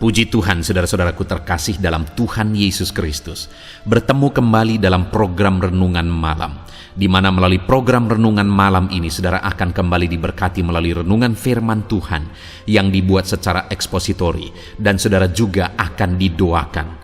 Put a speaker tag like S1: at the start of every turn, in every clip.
S1: Puji Tuhan, saudara-saudaraku terkasih dalam Tuhan Yesus Kristus. Bertemu kembali dalam program Renungan Malam, di mana melalui program Renungan Malam ini, saudara akan kembali diberkati melalui renungan firman Tuhan yang dibuat secara ekspositori, dan saudara juga akan didoakan.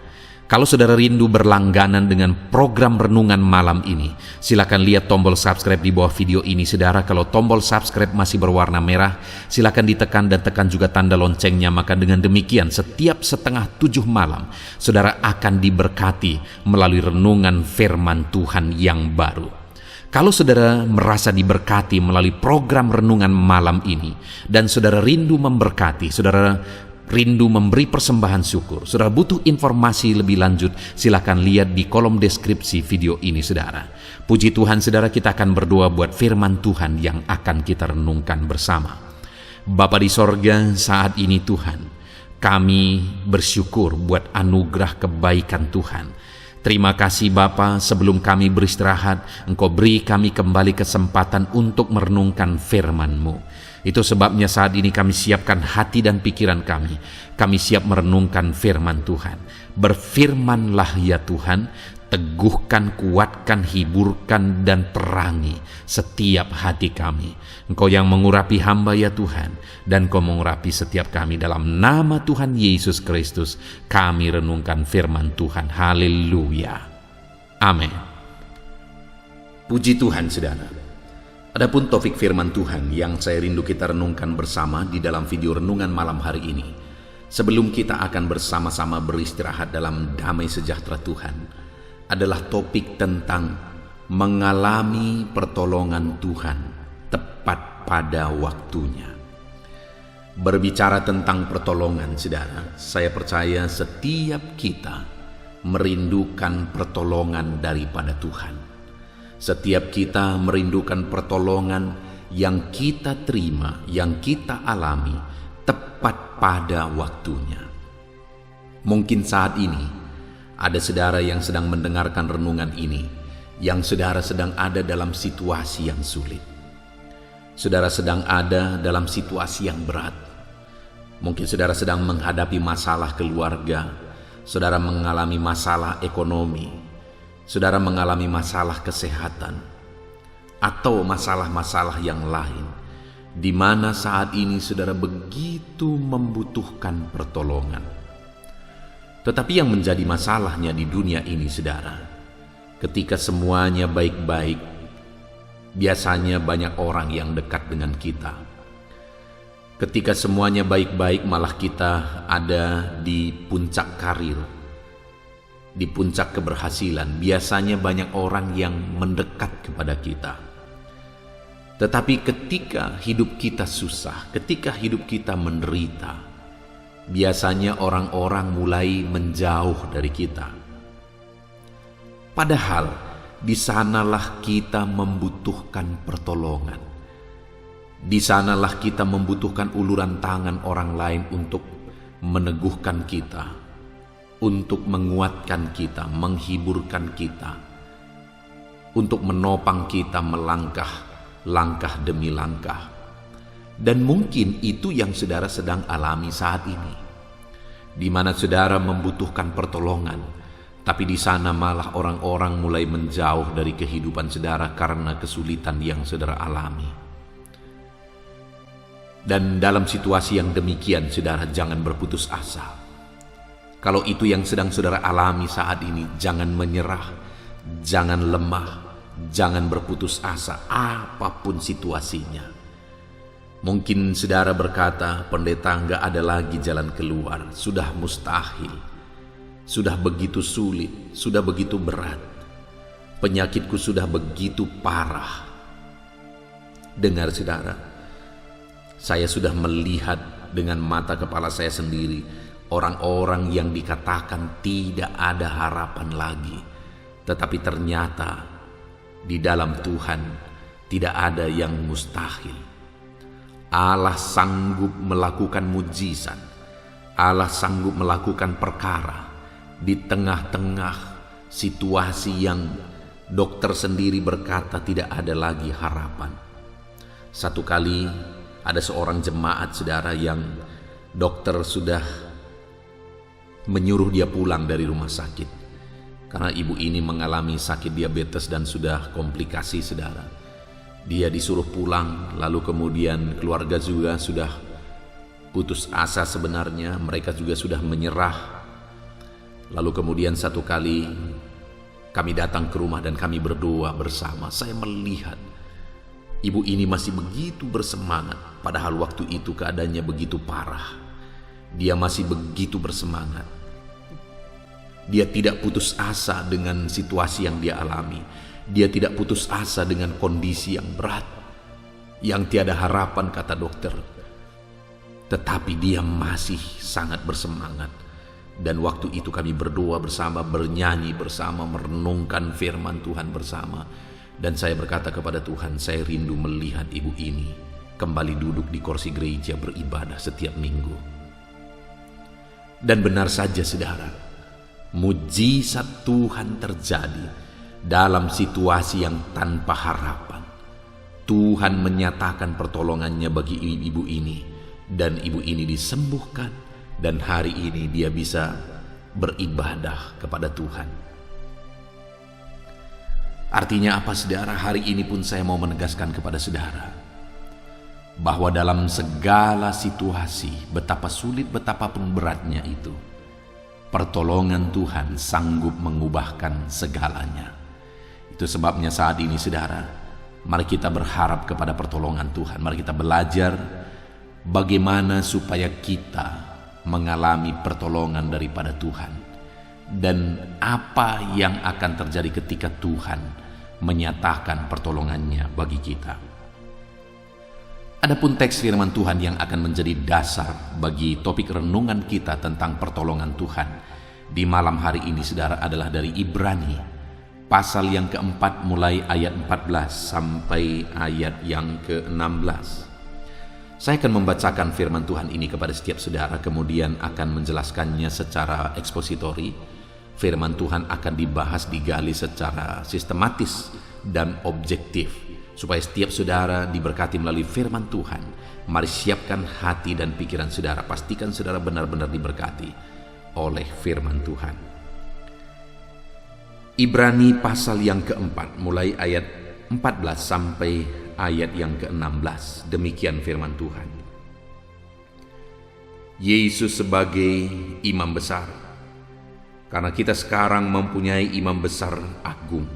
S1: Kalau saudara rindu berlangganan dengan program Renungan Malam ini, silakan lihat tombol subscribe di bawah video ini, saudara. Kalau tombol subscribe masih berwarna merah, silakan ditekan dan tekan juga tanda loncengnya. Maka dengan demikian, setiap 6:30 malam, saudara akan diberkati melalui renungan firman Tuhan yang baru. Kalau saudara merasa diberkati melalui program Renungan Malam ini, dan saudara rindu memberkati, saudara rindu memberi persembahan syukur, saudara butuh informasi lebih lanjut, silakan lihat di kolom deskripsi video ini, saudara. Puji Tuhan, saudara, kita akan berdoa buat firman Tuhan yang akan kita renungkan bersama. Bapa di sorga, saat ini Tuhan, kami bersyukur buat anugerah kebaikan Tuhan. Terima kasih Bapa, sebelum kami beristirahat, Engkau beri kami kembali kesempatan untuk merenungkan firman-Mu. Itu sebabnya saat ini kami siapkan hati dan pikiran kami. Kami siap merenungkan firman Tuhan. Berfirmanlah ya Tuhan, teguhkan, kuatkan, hiburkan, dan perangi setiap hati kami. Engkau yang mengurapi hamba ya Tuhan, dan Engkau mengurapi setiap kami. Dalam nama Tuhan Yesus Kristus, kami renungkan firman Tuhan. Haleluya. Amin. Puji Tuhan, saudara. Adapun topik firman Tuhan yang saya rindu kita renungkan bersama di dalam video renungan malam hari ini, sebelum kita akan bersama-sama beristirahat dalam damai sejahtera Tuhan, adalah topik tentang mengalami pertolongan Tuhan tepat pada waktunya. Berbicara tentang pertolongan, saudara, saya percaya setiap kita merindukan pertolongan daripada Tuhan. Setiap kita merindukan pertolongan yang kita terima, yang kita alami tepat pada waktunya. Mungkin saat ini ada saudara yang sedang mendengarkan renungan ini, yang saudara sedang ada dalam situasi yang sulit. Saudara sedang ada dalam situasi yang berat. Mungkin saudara sedang menghadapi masalah keluarga, saudara mengalami masalah ekonomi, saudara mengalami masalah kesehatan, atau masalah-masalah yang lain, di mana saat ini saudara begitu membutuhkan pertolongan. Tetapi yang menjadi masalahnya di dunia ini, saudara, ketika semuanya baik-baik, biasanya banyak orang yang dekat dengan kita. Ketika semuanya baik-baik, malah kita ada di puncak karir, di puncak keberhasilan, biasanya banyak orang yang mendekat kepada kita. Tetapi ketika hidup kita susah, ketika hidup kita menderita, biasanya orang-orang mulai menjauh dari kita. Padahal di sanalah kita membutuhkan pertolongan. Di sanalah kita membutuhkan uluran tangan orang lain untuk meneguhkan kita, untuk menguatkan kita, menghiburkan kita, untuk menopang kita melangkah, langkah demi langkah. Dan mungkin itu yang saudara sedang alami saat ini, di mana saudara membutuhkan pertolongan, tapi di sana malah orang-orang mulai menjauh dari kehidupan saudara karena kesulitan yang saudara alami. Dan dalam situasi yang demikian, saudara jangan berputus asa. Kalau itu yang sedang saudara alami saat ini, jangan menyerah, jangan lemah, jangan berputus asa apapun situasinya. Mungkin saudara berkata, pendeta, enggak ada lagi jalan keluar, sudah mustahil, sudah begitu sulit, sudah begitu berat, penyakitku sudah begitu parah. Dengar saudara, saya sudah melihat dengan mata kepala saya sendiri orang-orang yang dikatakan tidak ada harapan lagi, tetapi ternyata di dalam Tuhan tidak ada yang mustahil. Allah sanggup melakukan mujizat, Allah sanggup melakukan perkara di tengah-tengah situasi yang dokter sendiri berkata tidak ada lagi harapan. Satu kali ada seorang jemaat, saudara, yang dokter sudah menyuruh dia pulang dari rumah sakit. Karena ibu ini mengalami sakit diabetes dan sudah komplikasi, saudara. Dia disuruh pulang, lalu kemudian keluarga juga sudah putus asa sebenarnya, mereka juga sudah menyerah. Lalu kemudian satu kali kami datang ke rumah dan kami berdoa bersama. Saya melihat ibu ini masih begitu bersemangat, padahal waktu itu keadaannya begitu parah. Dia masih begitu bersemangat. Dia tidak putus asa dengan situasi yang dia alami. Dia tidak putus asa dengan kondisi yang berat, yang tiada harapan, kata dokter. Tetapi dia masih sangat bersemangat. Dan waktu itu kami berdoa bersama, bernyanyi bersama, merenungkan firman Tuhan bersama. Dan saya berkata kepada Tuhan, saya rindu melihat ibu ini kembali duduk di kursi gereja beribadah setiap minggu. Dan benar saja, saudara, mujizat Tuhan terjadi dalam situasi yang tanpa harapan. Tuhan menyatakan pertolongannya bagi ibu ini, dan ibu ini disembuhkan, dan hari ini dia bisa beribadah kepada Tuhan. Artinya apa, saudara? Hari ini pun saya mau menegaskan kepada saudara bahwa dalam segala situasi, betapa sulit, betapapun beratnya itu, pertolongan Tuhan sanggup mengubahkan segalanya. Itu sebabnya saat ini, saudara, mari kita berharap kepada pertolongan Tuhan. Mari kita belajar bagaimana supaya kita mengalami pertolongan daripada Tuhan, dan apa yang akan terjadi ketika Tuhan menyatakan pertolongannya bagi kita. Adapun teks firman Tuhan yang akan menjadi dasar bagi topik renungan kita tentang pertolongan Tuhan di malam hari ini, saudara, adalah dari Ibrani pasal yang keempat, mulai ayat 14 sampai ayat yang ke-16. Saya akan membacakan firman Tuhan ini kepada setiap saudara, kemudian akan menjelaskannya secara ekspositori. Firman Tuhan akan dibahas, digali secara sistematis dan objektif, supaya setiap saudara diberkati melalui firman Tuhan. Mari siapkan hati dan pikiran saudara, pastikan saudara benar-benar diberkati oleh firman Tuhan. Ibrani pasal yang keempat, mulai ayat 14 sampai ayat yang ke-16. Demikian firman Tuhan. Yesus sebagai imam besar. Karena kita sekarang mempunyai imam besar agung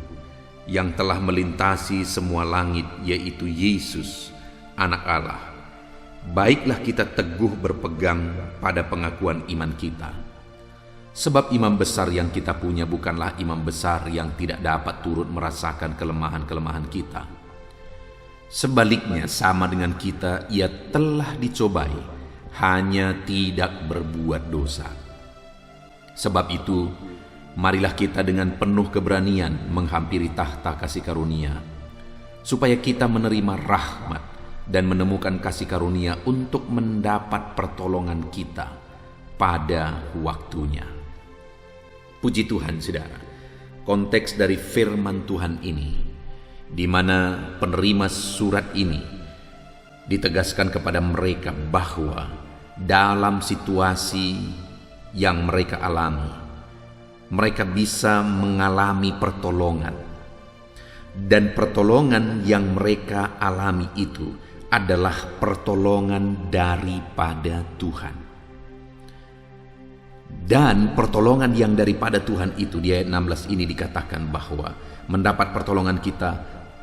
S1: yang telah melintasi semua langit, yaitu Yesus, Anak Allah. Baiklah kita teguh berpegang pada pengakuan iman kita. Sebab imam besar yang kita punya bukanlah imam besar yang tidak dapat turut merasakan kelemahan-kelemahan kita. Sebaliknya, sama dengan kita, ia telah dicobai, hanya tidak berbuat dosa. Sebab itu, marilah kita dengan penuh keberanian menghampiri tahta kasih karunia, supaya kita menerima rahmat dan menemukan kasih karunia untuk mendapat pertolongan kita pada waktunya. Puji Tuhan, saudara. Konteks dari firman Tuhan ini, di mana penerima surat ini ditegaskan kepada mereka bahwa dalam situasi yang mereka alami, mereka bisa mengalami pertolongan. Dan pertolongan yang mereka alami itu adalah pertolongan daripada Tuhan. Dan pertolongan yang daripada Tuhan itu, di ayat 16 ini dikatakan bahwa mendapat pertolongan kita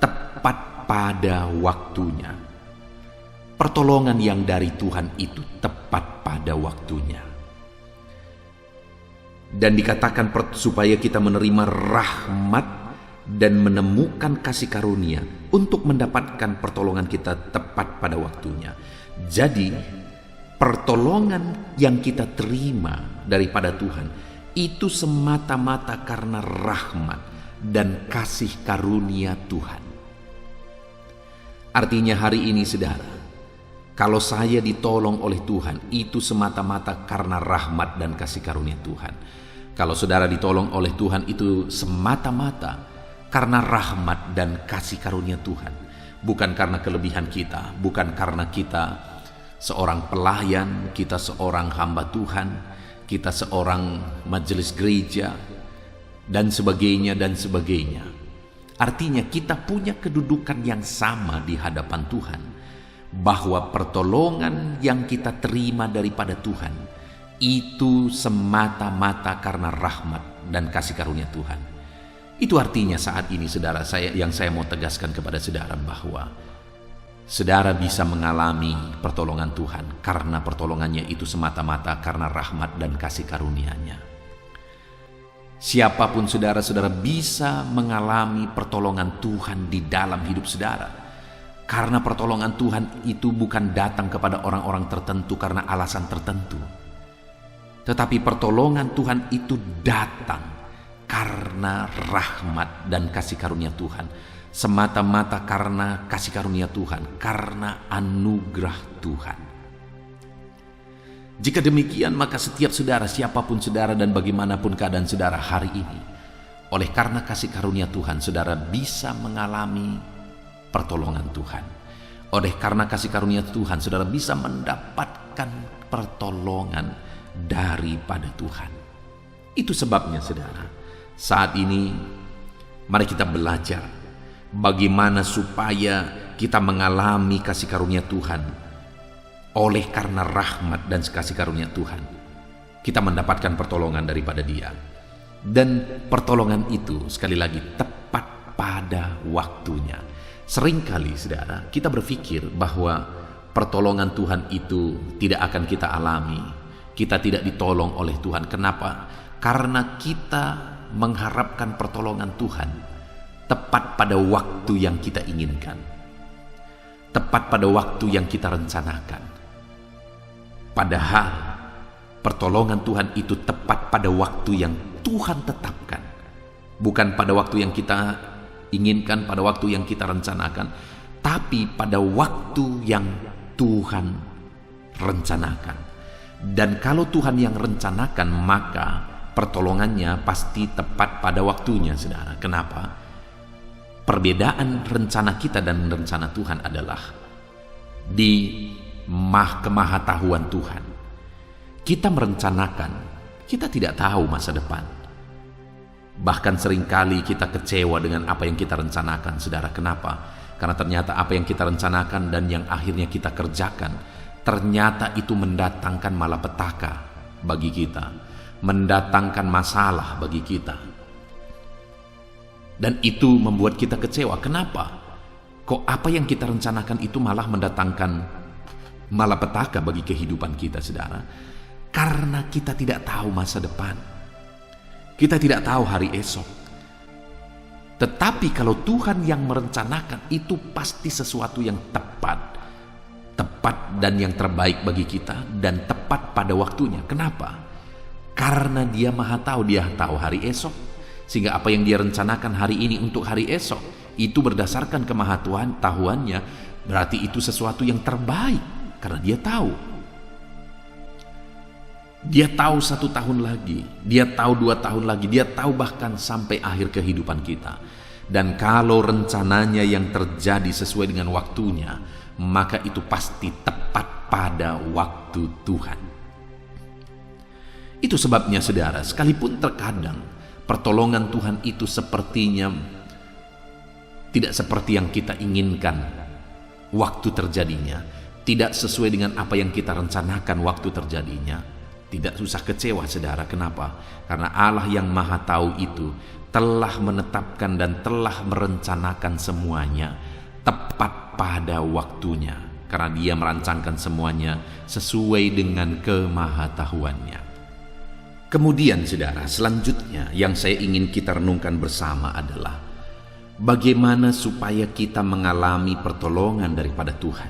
S1: tepat pada waktunya. Pertolongan yang dari Tuhan itu tepat pada waktunya. Dan dikatakan supaya kita menerima rahmat dan menemukan kasih karunia untuk mendapatkan pertolongan kita tepat pada waktunya. Jadi pertolongan yang kita terima daripada Tuhan itu semata-mata karena rahmat dan kasih karunia Tuhan. Artinya hari ini, saudara, kalau saya ditolong oleh Tuhan, itu semata-mata karena rahmat dan kasih karunia Tuhan. Kalau saudara ditolong oleh Tuhan, itu semata-mata karena rahmat dan kasih karunia Tuhan. Bukan karena kelebihan kita, bukan karena kita seorang pelayan, kita seorang hamba Tuhan, kita seorang majelis gereja, dan sebagainya dan sebagainya. Artinya kita punya kedudukan yang sama di hadapan Tuhan, bahwa pertolongan yang kita terima daripada Tuhan itu semata-mata karena rahmat dan kasih karunia Tuhan. Itu artinya saat ini saudara, saya mau tegaskan kepada saudara bahwa saudara bisa mengalami pertolongan Tuhan karena pertolongannya itu semata-mata karena rahmat dan kasih karunia-Nya. Siapapun saudara bisa mengalami pertolongan Tuhan di dalam hidup saudara. Karena pertolongan Tuhan itu bukan datang kepada orang-orang tertentu karena alasan tertentu. Tetapi pertolongan Tuhan itu datang karena rahmat dan kasih karunia Tuhan. Semata-mata karena kasih karunia Tuhan, karena anugerah Tuhan. Jika demikian, maka setiap saudara, siapapun saudara dan bagaimanapun keadaan saudara hari ini, oleh karena kasih karunia Tuhan, saudara bisa mengalami pertolongan Tuhan. Oleh karena kasih karunia Tuhan, saudara bisa mendapatkan pertolongan daripada Tuhan. Itu sebabnya saudara, saat ini mari kita belajar bagaimana supaya kita mengalami kasih karunia Tuhan. Oleh karena rahmat dan kasih karunia Tuhan, kita mendapatkan pertolongan daripada Dia. Dan pertolongan itu sekali lagi tepat pada waktunya. Seringkali saudara, kita berpikir bahwa pertolongan Tuhan itu tidak akan kita alami. Kita tidak ditolong oleh Tuhan. Kenapa? Karena kita mengharapkan pertolongan Tuhan tepat pada waktu yang kita inginkan, tepat pada waktu yang kita rencanakan. Padahal pertolongan Tuhan itu tepat pada waktu yang Tuhan tetapkan, bukan pada waktu yang kita inginkan, pada waktu yang kita rencanakan, tapi pada waktu yang Tuhan rencanakan. Dan kalau Tuhan yang rencanakan, maka pertolongannya pasti tepat pada waktunya, saudara. Kenapa? Perbedaan rencana kita dan rencana Tuhan adalah di kemahatauan Tuhan. Kita merencanakan, kita tidak tahu masa depan. Bahkan seringkali kita kecewa dengan apa yang kita rencanakan, saudara. Kenapa? Karena ternyata apa yang kita rencanakan dan yang akhirnya kita kerjakan, ternyata itu mendatangkan malapetaka bagi kita, mendatangkan masalah bagi kita. Dan itu membuat kita kecewa. Kenapa? Kok apa yang kita rencanakan itu malah mendatangkan malapetaka bagi kehidupan kita, saudara? Karena kita tidak tahu masa depan. Kita tidak tahu hari esok. Tetapi kalau Tuhan yang merencanakan, itu pasti sesuatu yang tepat. Tepat dan yang terbaik bagi kita, dan tepat pada waktunya. Kenapa? Karena Dia Maha Tahu, Dia tahu hari esok. Sehingga apa yang Dia rencanakan hari ini untuk hari esok, itu berdasarkan kemahatauannya, berarti itu sesuatu yang terbaik. Karena Dia tahu. Dia tahu 1 tahun lagi, Dia tahu 2 tahun lagi, Dia tahu bahkan sampai akhir kehidupan kita. Dan kalau rencananya yang terjadi sesuai dengan waktunya, maka itu pasti tepat pada waktu Tuhan. Itu sebabnya saudara, sekalipun terkadang pertolongan Tuhan itu sepertinya tidak seperti yang kita inginkan waktu terjadinya, tidak sesuai dengan apa yang kita rencanakan waktu terjadinya, tidak usah kecewa saudara. Kenapa? Karena Allah yang Maha Tahu itu telah menetapkan dan telah merencanakan semuanya tepat pada waktunya, karena Dia merancangkan semuanya sesuai dengan kemahatauannya. Kemudian saudara, selanjutnya yang saya ingin kita renungkan bersama adalah bagaimana supaya kita mengalami pertolongan daripada Tuhan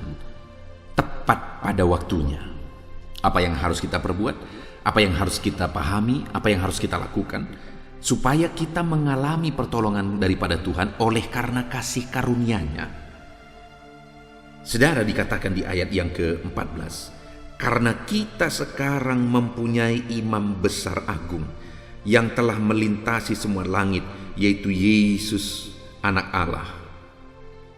S1: tepat pada waktunya. Apa yang harus kita perbuat, apa yang harus kita pahami, apa yang harus kita lakukan supaya kita mengalami pertolongan daripada Tuhan oleh karena kasih karunia-Nya. Saudara, dikatakan di ayat yang ke-14, karena kita sekarang mempunyai imam besar agung yang telah melintasi semua langit, yaitu Yesus Anak Allah.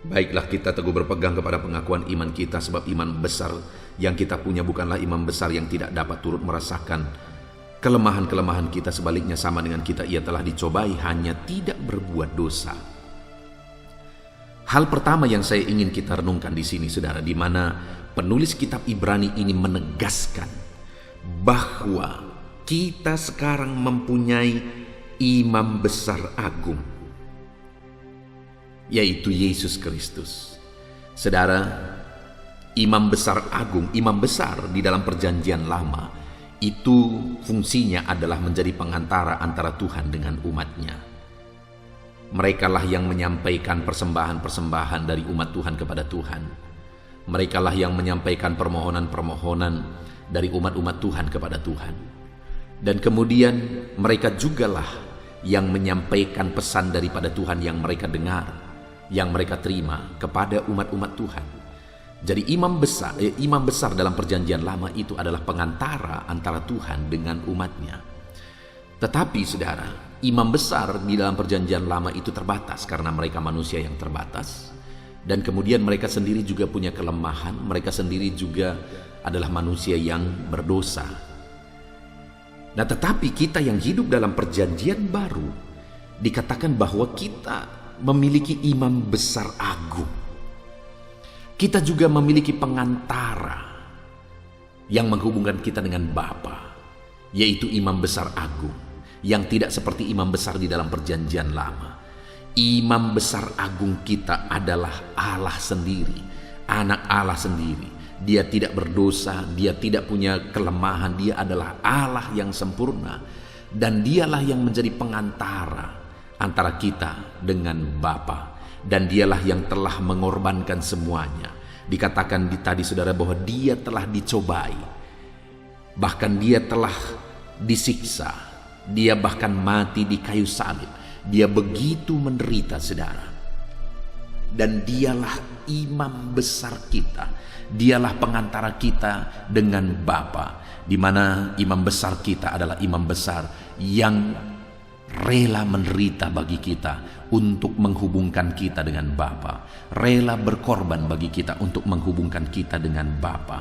S1: Baiklah kita teguh berpegang kepada pengakuan iman kita, sebab iman besar yang kita punya bukanlah iman besar yang tidak dapat turut merasakan Kelemahan-kelemahan kita sebaliknya sama dengan kita, ia telah dicobai, hanya tidak berbuat dosa. Hal pertama yang saya ingin kita renungkan di sini, saudara, di mana penulis kitab Ibrani ini menegaskan bahwa kita sekarang mempunyai imam besar agung, yaitu Yesus Kristus. Saudara, imam besar agung, imam besar di dalam perjanjian lama, itu fungsinya adalah menjadi pengantara antara Tuhan dengan umatnya. Merekalah yang menyampaikan persembahan-persembahan dari umat Tuhan kepada Tuhan. Merekalah yang menyampaikan permohonan-permohonan dari umat-umat Tuhan kepada Tuhan. Dan kemudian mereka jugalah yang menyampaikan pesan daripada Tuhan yang mereka dengar, yang mereka terima kepada umat-umat Tuhan. Jadi imam besar dalam perjanjian lama itu adalah pengantara antara Tuhan dengan umatnya. Tetapi saudara, imam besar di dalam perjanjian lama itu terbatas karena mereka manusia yang terbatas. Dan kemudian mereka sendiri juga punya kelemahan, mereka sendiri juga adalah manusia yang berdosa. Nah, tetapi kita yang hidup dalam perjanjian baru, dikatakan bahwa kita memiliki imam besar agung. Kita juga memiliki pengantara yang menghubungkan kita dengan Bapa, yaitu imam besar agung, yang tidak seperti imam besar di dalam perjanjian lama. Imam besar agung kita adalah Allah sendiri, anak Allah sendiri. Dia tidak berdosa, dia tidak punya kelemahan, dia adalah Allah yang sempurna. Dan dialah yang menjadi pengantara antara kita dengan Bapa. Dan dialah yang telah mengorbankan semuanya. Dikatakan tadi saudara bahwa dia telah dicobai. Bahkan dia telah disiksa. Dia bahkan mati di kayu salib. Dia begitu menderita, saudara. Dan dialah imam besar kita. Dialah pengantara kita dengan Bapa, di mana imam besar kita adalah imam besar yang rela menderita bagi kita untuk menghubungkan kita dengan Bapa, rela berkorban bagi kita untuk menghubungkan kita dengan Bapa.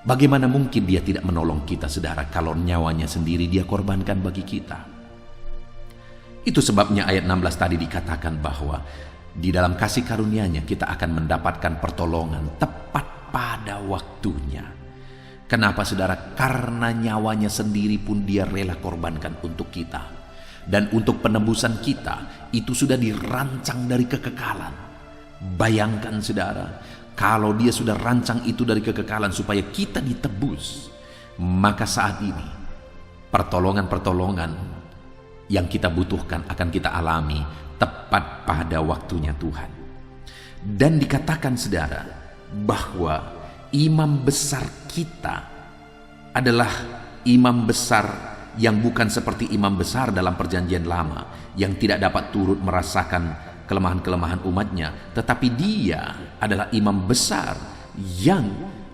S1: Bagaimana mungkin dia tidak menolong kita, saudara, kalau nyawanya sendiri dia korbankan bagi kita? Itu sebabnya ayat 16 tadi dikatakan bahwa di dalam kasih karunia-Nya kita akan mendapatkan pertolongan tepat pada waktunya. Kenapa, saudara? Karena nyawanya sendiri pun dia rela korbankan untuk kita. Dan untuk penebusan kita itu sudah dirancang dari kekekalan. Bayangkan, saudara, kalau dia sudah rancang itu dari kekekalan supaya kita ditebus, maka saat ini pertolongan-pertolongan yang kita butuhkan akan kita alami tepat pada waktunya Tuhan. Dan dikatakan, saudara, bahwa imam besar kita adalah imam besar yang bukan seperti imam besar dalam perjanjian lama, yang tidak dapat turut merasakan kelemahan-kelemahan umatnya, tetapi dia adalah imam besar yang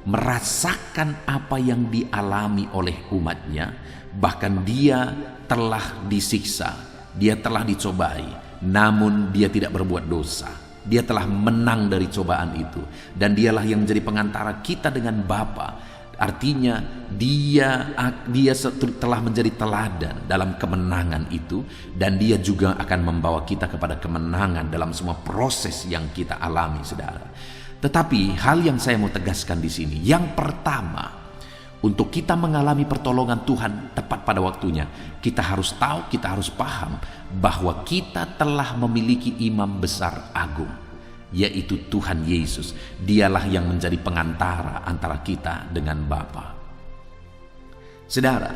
S1: merasakan apa yang dialami oleh umatnya. Bahkan dia telah disiksa, dia telah dicobai, namun dia tidak berbuat dosa. Dia telah menang dari cobaan itu. Dan dialah yang menjadi pengantara kita dengan Bapa. Artinya dia telah menjadi teladan dalam kemenangan itu. Dan dia juga akan membawa kita kepada kemenangan dalam semua proses yang kita alami, saudara. Tetapi hal yang saya mau tegaskan di sini, yang pertama, untuk kita mengalami pertolongan Tuhan tepat pada waktunya, kita harus tahu, kita harus paham bahwa kita telah memiliki imam besar agung, yaitu Tuhan Yesus. Dialah yang menjadi pengantara antara kita dengan Bapa. Saudara,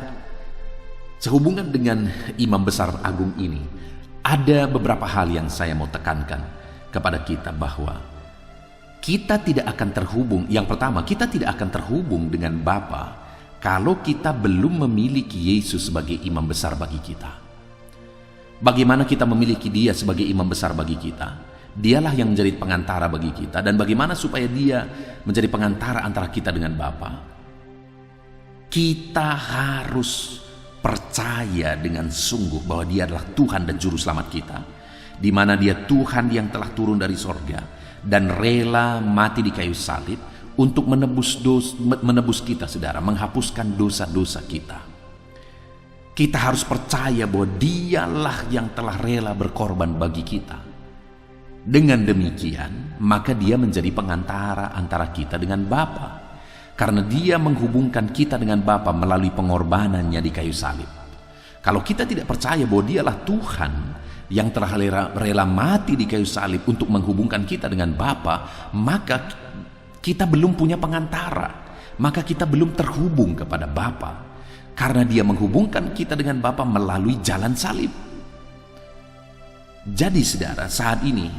S1: sehubungan dengan imam besar agung ini, ada beberapa hal yang saya mau tekankan kepada kita, bahwa kita tidak akan terhubung. Yang pertama, kita tidak akan terhubung dengan Bapa kalau kita belum memiliki Yesus sebagai imam besar bagi kita. Bagaimana kita memiliki dia sebagai imam besar bagi kita? Dialah yang menjadi pengantara bagi kita. Dan bagaimana supaya dia menjadi pengantara antara kita dengan Bapa? Kita harus percaya dengan sungguh bahwa dia adalah Tuhan dan Juru Selamat kita, di mana dia Tuhan yang telah turun dari sorga dan rela mati di kayu salib untuk menebus kita, saudara, menghapuskan dosa-dosa kita. Kita harus percaya bahwa Dialah yang telah rela berkorban bagi kita. Dengan demikian, maka Dia menjadi pengantara antara kita dengan Bapa. Karena Dia menghubungkan kita dengan Bapa melalui pengorbanannya di kayu salib. Kalau kita tidak percaya bahwa Dialah Tuhan yang telah rela mati di kayu salib untuk menghubungkan kita dengan Bapa, maka kita belum punya pengantara. Maka kita belum terhubung kepada Bapa. Karena Dia menghubungkan kita dengan Bapa melalui jalan salib. Jadi saudara, saat ini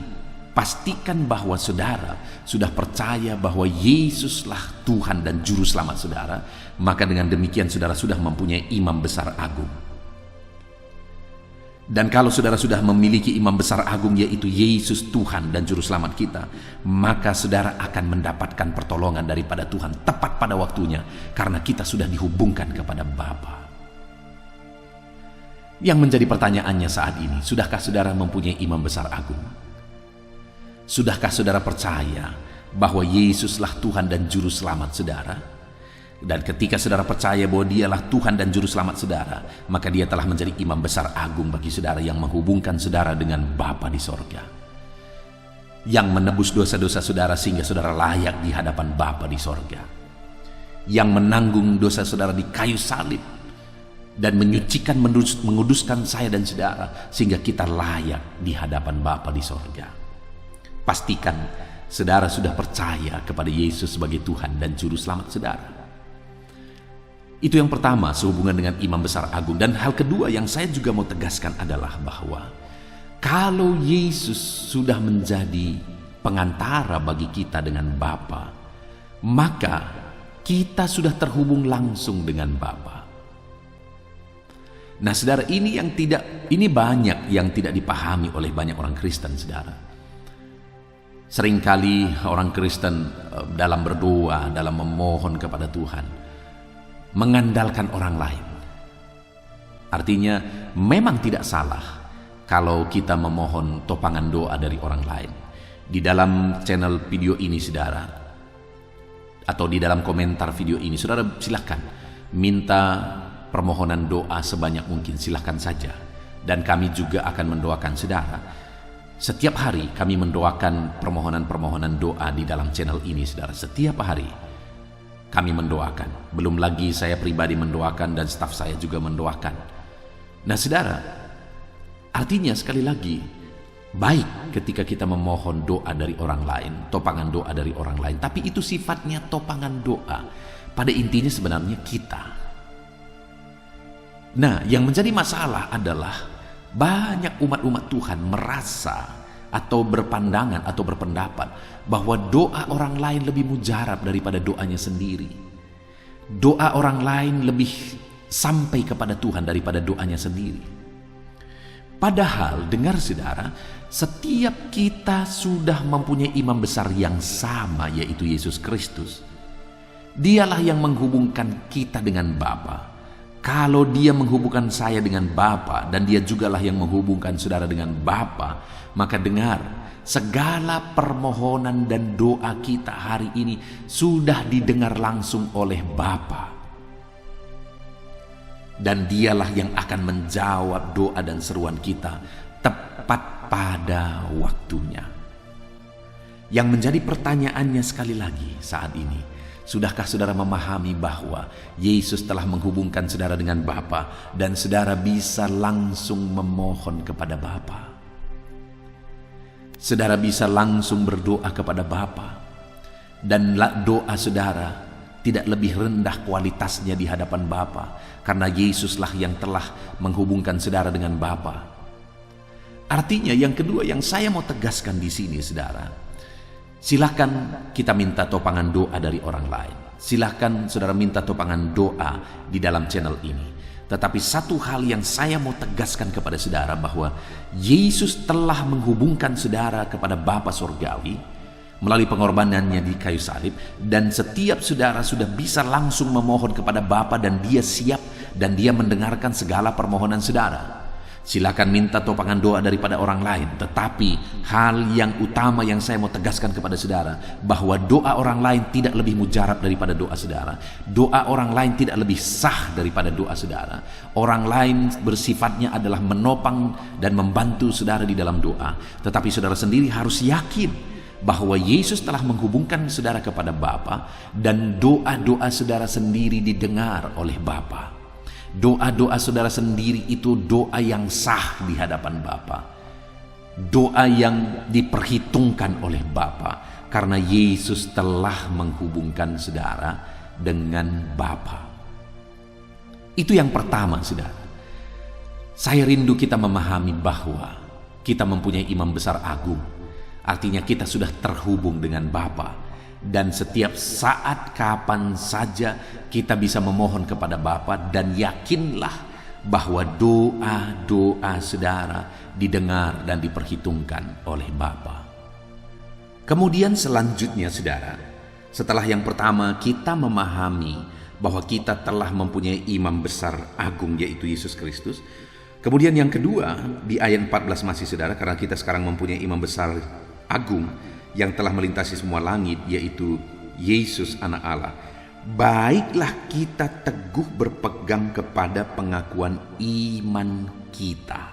S1: pastikan bahwa saudara sudah percaya bahwa Yesuslah Tuhan dan Juru Selamat saudara. Maka dengan demikian saudara sudah mempunyai imam besar agung. Dan kalau saudara sudah memiliki imam besar agung, yaitu Yesus Tuhan dan Juru Selamat kita, maka saudara akan mendapatkan pertolongan daripada Tuhan tepat pada waktunya, karena kita sudah dihubungkan kepada Bapa. Yang menjadi pertanyaannya saat ini, sudahkah saudara mempunyai imam besar agung? Sudahkah saudara percaya bahwa Yesuslah Tuhan dan Juru Selamat saudara? Dan ketika saudara percaya bahwa Dialah Tuhan dan Juru Selamat saudara, maka Dia telah menjadi imam besar agung bagi saudara yang menghubungkan saudara dengan Bapa di sorga, yang menebus dosa-dosa saudara sehingga saudara layak di hadapan Bapa di sorga, yang menanggung dosa saudara di kayu salib dan menyucikan, menguduskan saya dan saudara sehingga kita layak di hadapan Bapa di sorga. Pastikan saudara sudah percaya kepada Yesus sebagai Tuhan dan Juru Selamat saudara. Itu yang pertama sehubungan dengan imam besar agung. Dan hal kedua yang saya juga mau tegaskan adalah bahwa kalau Yesus sudah menjadi pengantara bagi kita dengan Bapa, maka kita sudah terhubung langsung dengan Bapa. Nah saudara, ini banyak yang tidak dipahami oleh banyak orang Kristen saudara. Seringkali orang Kristen dalam berdoa, dalam memohon kepada Tuhan, mengandalkan orang lain. Artinya memang tidak salah kalau kita memohon topangan doa dari orang lain. Di dalam channel video ini saudara, atau di dalam komentar video ini, saudara silahkan minta permohonan doa sebanyak mungkin, silahkan saja. Dan kami juga akan mendoakan saudara. Setiap hari kami mendoakan permohonan-permohonan doa di dalam channel ini saudara. Setiap hari kami mendoakan. Belum lagi saya pribadi mendoakan dan staf saya juga mendoakan. Nah saudara, artinya sekali lagi, baik ketika kita memohon doa dari orang lain, topangan doa dari orang lain, tapi itu sifatnya topangan doa. Pada intinya sebenarnya kita. Nah, yang menjadi masalah adalah banyak umat-umat Tuhan merasa atau berpandangan atau berpendapat bahwa doa orang lain lebih mujarab daripada doanya sendiri. Doa orang lain lebih sampai kepada Tuhan daripada doanya sendiri. Padahal dengar saudara, setiap kita sudah mempunyai imam besar yang sama, yaitu Yesus Kristus. Dialah yang menghubungkan kita dengan Bapa. Kalau Dia menghubungkan saya dengan Bapa dan Dia jugalah yang menghubungkan saudara dengan Bapa, maka dengar, segala permohonan dan doa kita hari ini sudah didengar langsung oleh Bapa. Dan Dialah yang akan menjawab doa dan seruan kita tepat pada waktunya. Yang menjadi pertanyaannya sekali lagi saat ini, sudahkah saudara memahami bahwa Yesus telah menghubungkan saudara dengan Bapa dan saudara bisa langsung memohon kepada Bapa? Saudara bisa langsung berdoa kepada Bapa, dan doa saudara tidak lebih rendah kualitasnya di hadapan Bapa, karena Yesuslah yang telah menghubungkan saudara dengan Bapa. Artinya yang kedua yang saya mau tegaskan di sini saudara, silahkan kita minta topangan doa dari orang lain. Silahkan saudara minta topangan doa di dalam channel ini. Tetapi satu hal yang saya mau tegaskan kepada saudara, bahwa Yesus telah menghubungkan saudara kepada Bapa Surgawi melalui pengorbanannya di kayu salib. Dan setiap saudara sudah bisa langsung memohon kepada Bapa, dan Dia siap dan Dia mendengarkan segala permohonan saudara. Silakan minta topangan doa daripada orang lain, tetapi hal yang utama yang saya mau tegaskan kepada saudara, bahwa doa orang lain tidak lebih mujarab daripada doa saudara. Doa orang lain tidak lebih sah daripada doa saudara. Orang lain bersifatnya adalah menopang dan membantu saudara di dalam doa, tetapi saudara sendiri harus yakin bahwa Yesus telah menghubungkan saudara kepada Bapa, dan doa-doa saudara sendiri didengar oleh Bapa. Doa-doa saudara sendiri itu doa yang sah di hadapan Bapa. Doa yang diperhitungkan oleh Bapa, karena Yesus telah menghubungkan saudara dengan Bapa. Itu yang pertama, saudara. Saya rindu kita memahami bahwa kita mempunyai imam besar agung. Artinya kita sudah terhubung dengan Bapa. Dan setiap saat kapan saja kita bisa memohon kepada Bapa, dan yakinlah bahwa doa-doa saudara didengar dan diperhitungkan oleh Bapa. Kemudian selanjutnya saudara, setelah yang pertama kita memahami bahwa kita telah mempunyai imam besar agung, yaitu Yesus Kristus. Kemudian yang kedua di ayat 14 masih saudara, karena kita sekarang mempunyai imam besar agung yang telah melintasi semua langit, yaitu Yesus Anak Allah. Baiklah kita teguh berpegang kepada pengakuan iman kita.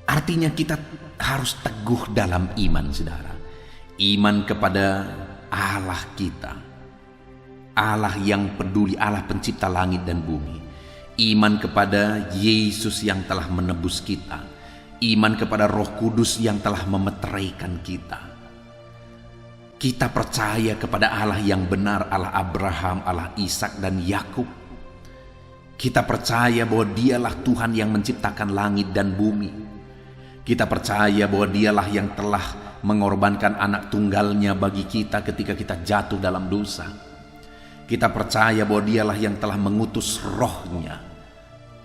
S1: Artinya kita harus teguh dalam iman, saudara. Iman kepada Allah kita, Allah yang peduli, Allah pencipta langit dan bumi. Iman kepada Yesus yang telah menebus kita. Iman kepada Roh Kudus yang telah memeteraikan kita. Kita percaya kepada Allah yang benar, Allah Abraham, Allah Ishak dan Yakub. Kita percaya bahwa Dialah Tuhan yang menciptakan langit dan bumi. Kita percaya bahwa Dialah yang telah mengorbankan anak tunggalnya bagi kita ketika kita jatuh dalam dosa. Kita percaya bahwa Dialah yang telah mengutus Roh-Nya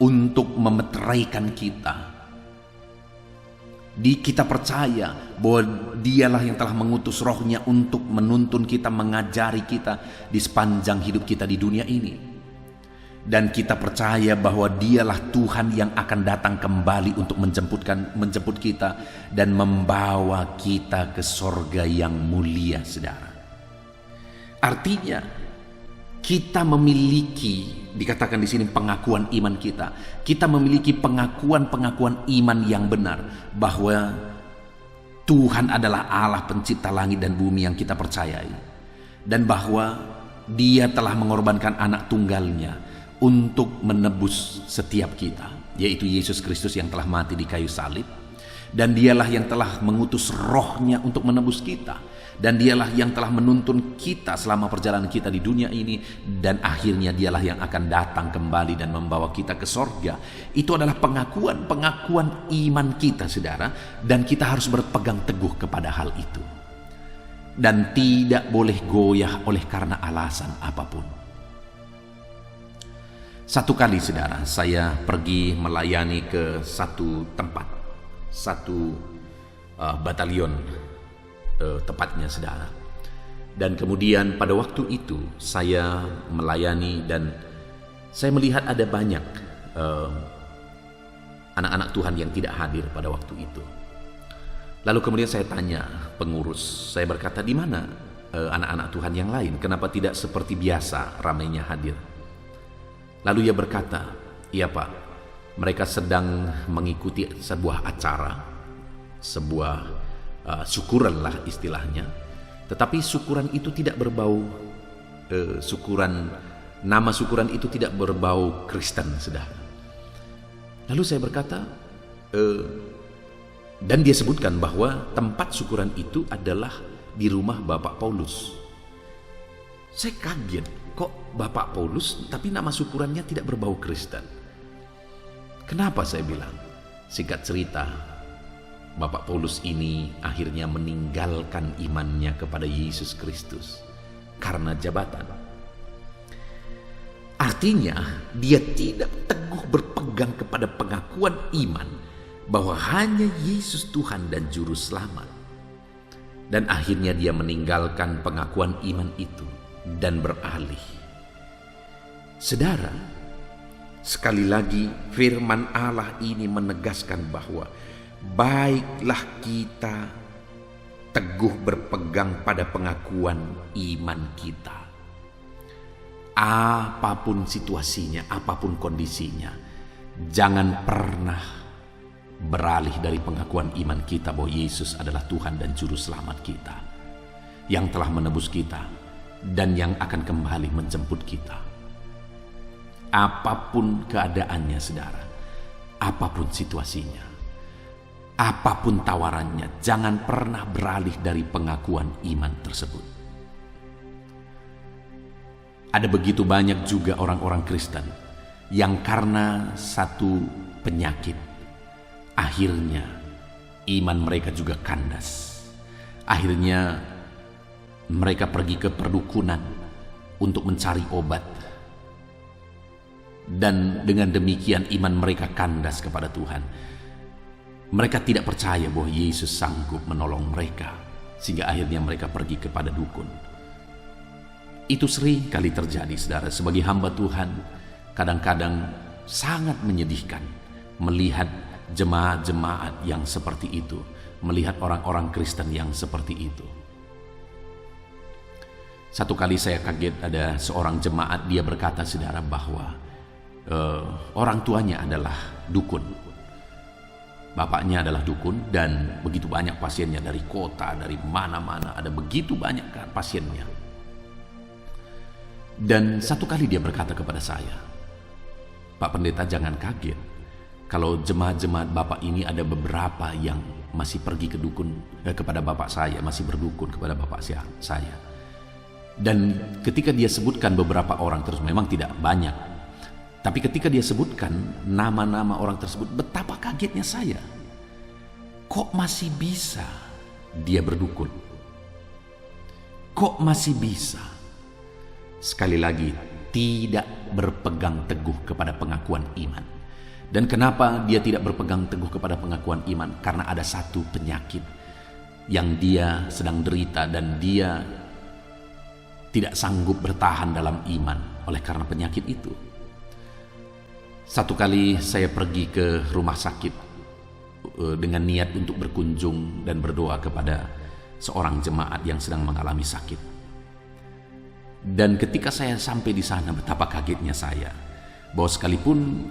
S1: untuk memeteraikan kita. Kita percaya bahwa Dialah yang telah mengutus Roh-Nya untuk menuntun kita, mengajari kita di sepanjang hidup kita di dunia ini. Dan kita percaya bahwa Dialah Tuhan yang akan datang kembali untuk menjemput kita dan membawa kita ke sorga yang mulia, saudara. Artinya kita memiliki, dikatakan di sini pengakuan iman kita. Kita memiliki pengakuan iman yang benar bahwa Tuhan adalah Allah pencipta langit dan bumi yang kita percayai, dan bahwa Dia telah mengorbankan anak tunggalnya untuk menebus setiap kita, yaitu Yesus Kristus yang telah mati di kayu salib. Dan Dialah yang telah mengutus Roh-Nya untuk menebus kita, dan Dialah yang telah menuntun kita selama perjalanan kita di dunia ini, dan akhirnya Dialah yang akan datang kembali dan membawa kita ke sorga. Itu adalah pengakuan iman kita, saudara, dan kita harus berpegang teguh kepada hal itu dan tidak boleh goyah oleh karena alasan apapun. Satu kali, saudara, saya pergi melayani ke satu tempat, satu batalion tepatnya, saudara. Dan kemudian pada waktu itu saya melayani, dan saya melihat ada banyak anak-anak Tuhan yang tidak hadir pada waktu itu. Lalu kemudian saya tanya pengurus, saya berkata, di mana anak-anak Tuhan yang lain? Kenapa tidak seperti biasa ramainya hadir? Lalu ia berkata, iya Pak, mereka sedang mengikuti sebuah acara, sebuah syukuran lah istilahnya. Tetapi syukuran itu tidak berbau nama syukuran itu tidak berbau Kristen, saudara. Lalu saya berkata, dan dia sebutkan bahwa tempat syukuran itu adalah di rumah Bapak Paulus. Saya kaget, kok Bapak Paulus tapi nama syukurannya tidak berbau Kristen? Kenapa, saya bilang? Singkat cerita, Bapak Paulus ini akhirnya meninggalkan imannya kepada Yesus Kristus karena jabatan. Artinya dia tidak teguh berpegang kepada pengakuan iman bahwa hanya Yesus Tuhan dan Juru Selamat. Dan akhirnya dia meninggalkan pengakuan iman itu dan beralih. Saudara, Sekali lagi firman Allah ini menegaskan bahwa baiklah kita teguh berpegang pada pengakuan iman kita. Apapun situasinya, apapun kondisinya, jangan pernah beralih dari pengakuan iman kita bahwa Yesus adalah Tuhan dan Juru Selamat kita, yang telah menebus kita dan yang akan kembali menjemput kita. Apapun keadaannya, saudara, apapun situasinya, apapun tawarannya, jangan pernah beralih dari pengakuan iman tersebut. Ada begitu banyak juga orang-orang Kristen yang karena satu penyakit, akhirnya iman mereka juga kandas. Akhirnya mereka pergi ke perdukunan untuk mencari obat. Dan dengan demikian iman mereka kandas kepada Tuhan. Mereka tidak percaya bahwa Yesus sanggup menolong mereka, sehingga akhirnya mereka pergi kepada dukun. Itu sering kali terjadi, saudara. Sebagai hamba Tuhan, kadang-kadang sangat menyedihkan melihat jemaat-jemaat yang seperti itu, melihat orang-orang Kristen yang seperti itu. Satu kali saya kaget, ada seorang jemaat, dia berkata, saudara, bahwa orang tuanya adalah dukun. Bapaknya adalah dukun dan begitu banyak pasiennya dari kota, dari mana-mana, ada begitu banyak pasiennya. Dan satu kali dia berkata kepada saya, "Pak Pendeta, jangan kaget kalau jemaat-jemaat Bapak ini ada beberapa yang masih pergi ke dukun kepada Bapak saya, masih berdukun kepada Bapak saya." Dan ketika dia sebutkan beberapa orang terus, memang tidak banyak, tapi ketika dia sebutkan nama-nama orang tersebut, betapa kagetnya saya. Kok masih bisa dia berdukun? Kok masih bisa? Sekali lagi, tidak berpegang teguh kepada pengakuan iman. Dan kenapa dia tidak berpegang teguh kepada pengakuan iman? Karena ada satu penyakit yang dia sedang derita dan dia tidak sanggup bertahan dalam iman oleh karena penyakit itu. Satu kali saya pergi ke rumah sakit dengan niat untuk berkunjung dan berdoa kepada seorang jemaat yang sedang mengalami sakit. Dan ketika saya sampai di sana, betapa kagetnya saya bahwa sekalipun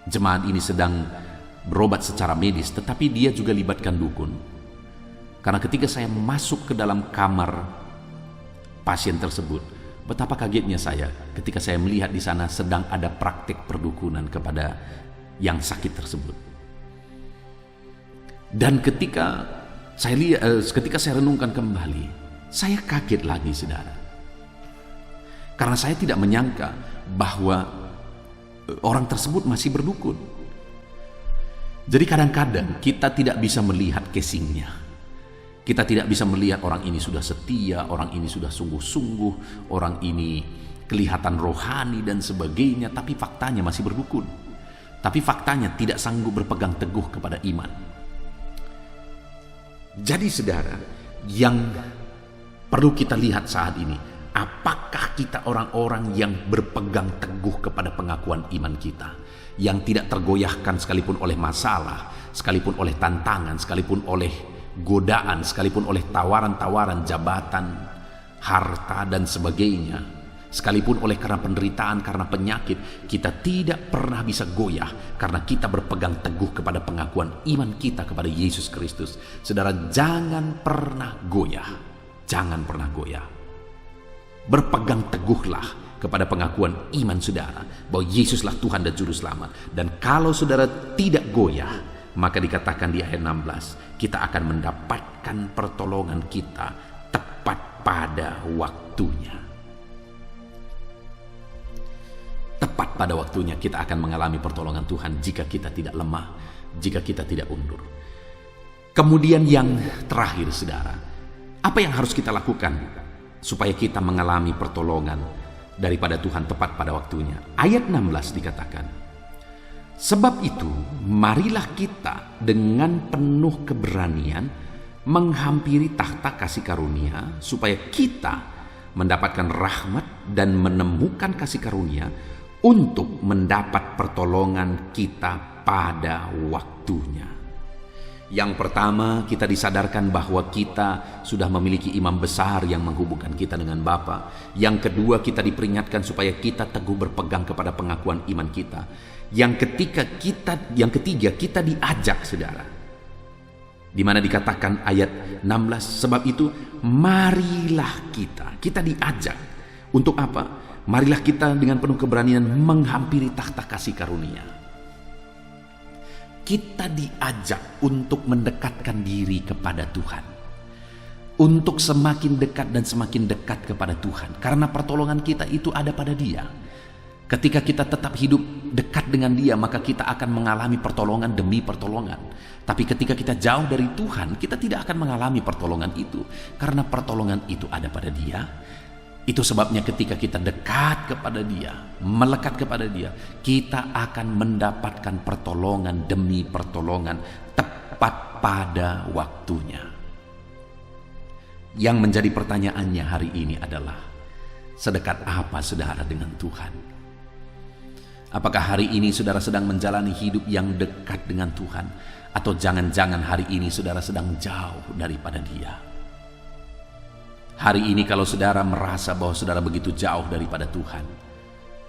S1: jemaat ini sedang berobat secara medis, tetapi dia juga libatkan dukun. Karena ketika saya masuk ke dalam kamar pasien tersebut, betapa kagetnya saya ketika saya melihat di sana sedang ada praktik perdukunan kepada yang sakit tersebut. Dan ketika saya renungkan kembali, saya kaget lagi, saudara. Karena saya tidak menyangka bahwa orang tersebut masih berdukun. Jadi kadang-kadang kita tidak bisa melihat casingnya. Kita tidak bisa melihat orang ini sudah setia, orang ini sudah sungguh-sungguh, orang ini kelihatan rohani dan sebagainya, tapi faktanya masih berdukun. Tapi faktanya tidak sanggup berpegang teguh kepada iman. Jadi saudara, yang perlu kita lihat saat ini, apakah kita orang-orang yang berpegang teguh kepada pengakuan iman kita, yang tidak tergoyahkan sekalipun oleh masalah, sekalipun oleh tantangan, sekalipun oleh godaan, sekalipun oleh tawaran-tawaran jabatan, harta dan sebagainya, sekalipun oleh karena penderitaan, karena penyakit, kita tidak pernah bisa goyah karena kita berpegang teguh kepada pengakuan iman kita kepada Yesus Kristus. Saudara, jangan pernah goyah. Jangan pernah goyah. Berpegang teguhlah kepada pengakuan iman saudara bahwa Yesuslah Tuhan dan Juru Selamat. Dan kalau saudara tidak goyah, maka dikatakan di ayat 16, kita akan mendapatkan pertolongan kita tepat pada waktunya. Tepat pada waktunya kita akan mengalami pertolongan Tuhan jika kita tidak lemah, jika kita tidak undur. Kemudian yang terakhir, saudara, apa yang harus kita lakukan supaya kita mengalami pertolongan daripada Tuhan tepat pada waktunya? Ayat 16 dikatakan, "Sebab itu, marilah kita dengan penuh keberanian menghampiri tahta kasih karunia, supaya kita mendapatkan rahmat dan menemukan kasih karunia untuk mendapat pertolongan kita pada waktunya. Yang pertama, kita disadarkan bahwa kita sudah memiliki imam besar yang menghubungkan kita dengan Bapa. Yang kedua, kita diperingatkan supaya kita teguh berpegang kepada pengakuan iman kita. Yang ketiga, kita diajak, saudara. Di mana dikatakan ayat 16, sebab itu marilah kita diajak. Untuk apa? Marilah kita dengan penuh keberanian menghampiri takhta kasih karunia. Kita diajak untuk mendekatkan diri kepada Tuhan. Untuk semakin dekat dan semakin dekat kepada Tuhan. Karena pertolongan kita itu ada pada Dia. Ketika kita tetap hidup dekat dengan Dia, maka kita akan mengalami pertolongan demi pertolongan. Tapi ketika kita jauh dari Tuhan, kita tidak akan mengalami pertolongan itu. Karena pertolongan itu ada pada Dia. Itu sebabnya ketika kita dekat kepada Dia, melekat kepada Dia, kita akan mendapatkan pertolongan demi pertolongan tepat pada waktunya. Yang menjadi pertanyaannya hari ini adalah, sedekat apa saudara dengan Tuhan? Apakah hari ini saudara sedang menjalani hidup yang dekat dengan Tuhan? Atau jangan-jangan hari ini saudara sedang jauh daripada Dia? Hari ini kalau saudara merasa bahwa saudara begitu jauh daripada Tuhan,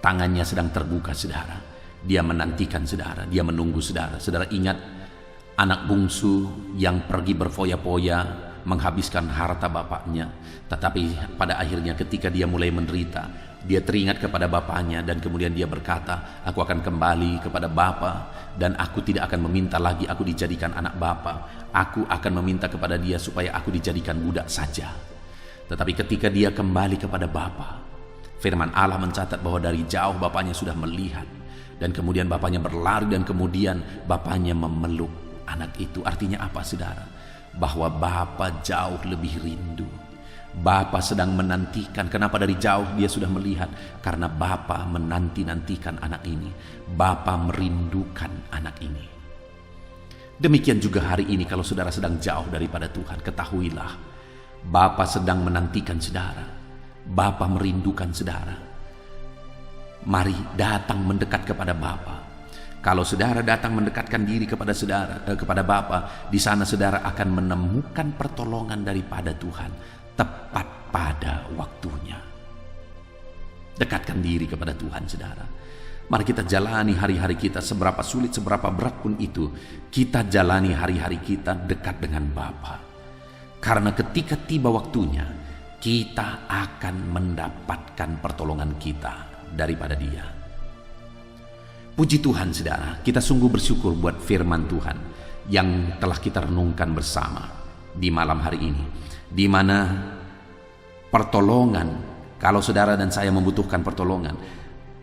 S1: tangannya sedang terbuka saudara. Dia menantikan saudara, Dia menunggu saudara. Saudara ingat anak bungsu yang pergi berfoya-foya menghabiskan harta bapaknya. Tetapi pada akhirnya ketika dia mulai menderita, dia teringat kepada bapaknya dan kemudian dia berkata, aku akan kembali kepada bapa dan aku tidak akan meminta lagi aku dijadikan anak bapa. Aku akan meminta kepada dia supaya aku dijadikan budak saja. Tetapi ketika dia kembali kepada Bapa, firman Allah mencatat bahwa dari jauh bapaknya sudah melihat. Dan kemudian bapaknya berlari dan kemudian bapaknya memeluk anak itu. Artinya apa saudara? Bahwa Bapa jauh lebih rindu. Bapa sedang menantikan. Kenapa dari jauh dia sudah melihat? Karena Bapa menanti-nantikan anak ini. Bapa merindukan anak ini. Demikian juga hari ini kalau saudara sedang jauh daripada Tuhan, ketahuilah Bapa sedang menantikan saudara. Bapa merindukan saudara. Mari datang mendekat kepada Bapa. Kalau saudara datang mendekatkan diri kepada kepada Bapa, di sana saudara akan menemukan pertolongan daripada Tuhan tepat pada waktunya. Dekatkan diri kepada Tuhan saudara. Mari kita jalani hari-hari kita, seberapa sulit, seberapa berat pun itu, kita jalani hari-hari kita dekat dengan Bapa. Karena ketika tiba waktunya, kita akan mendapatkan pertolongan kita daripada Dia. Puji Tuhan saudara, kita sungguh bersyukur buat firman Tuhan yang telah kita renungkan bersama di malam hari ini. Di mana pertolongan, kalau saudara dan saya membutuhkan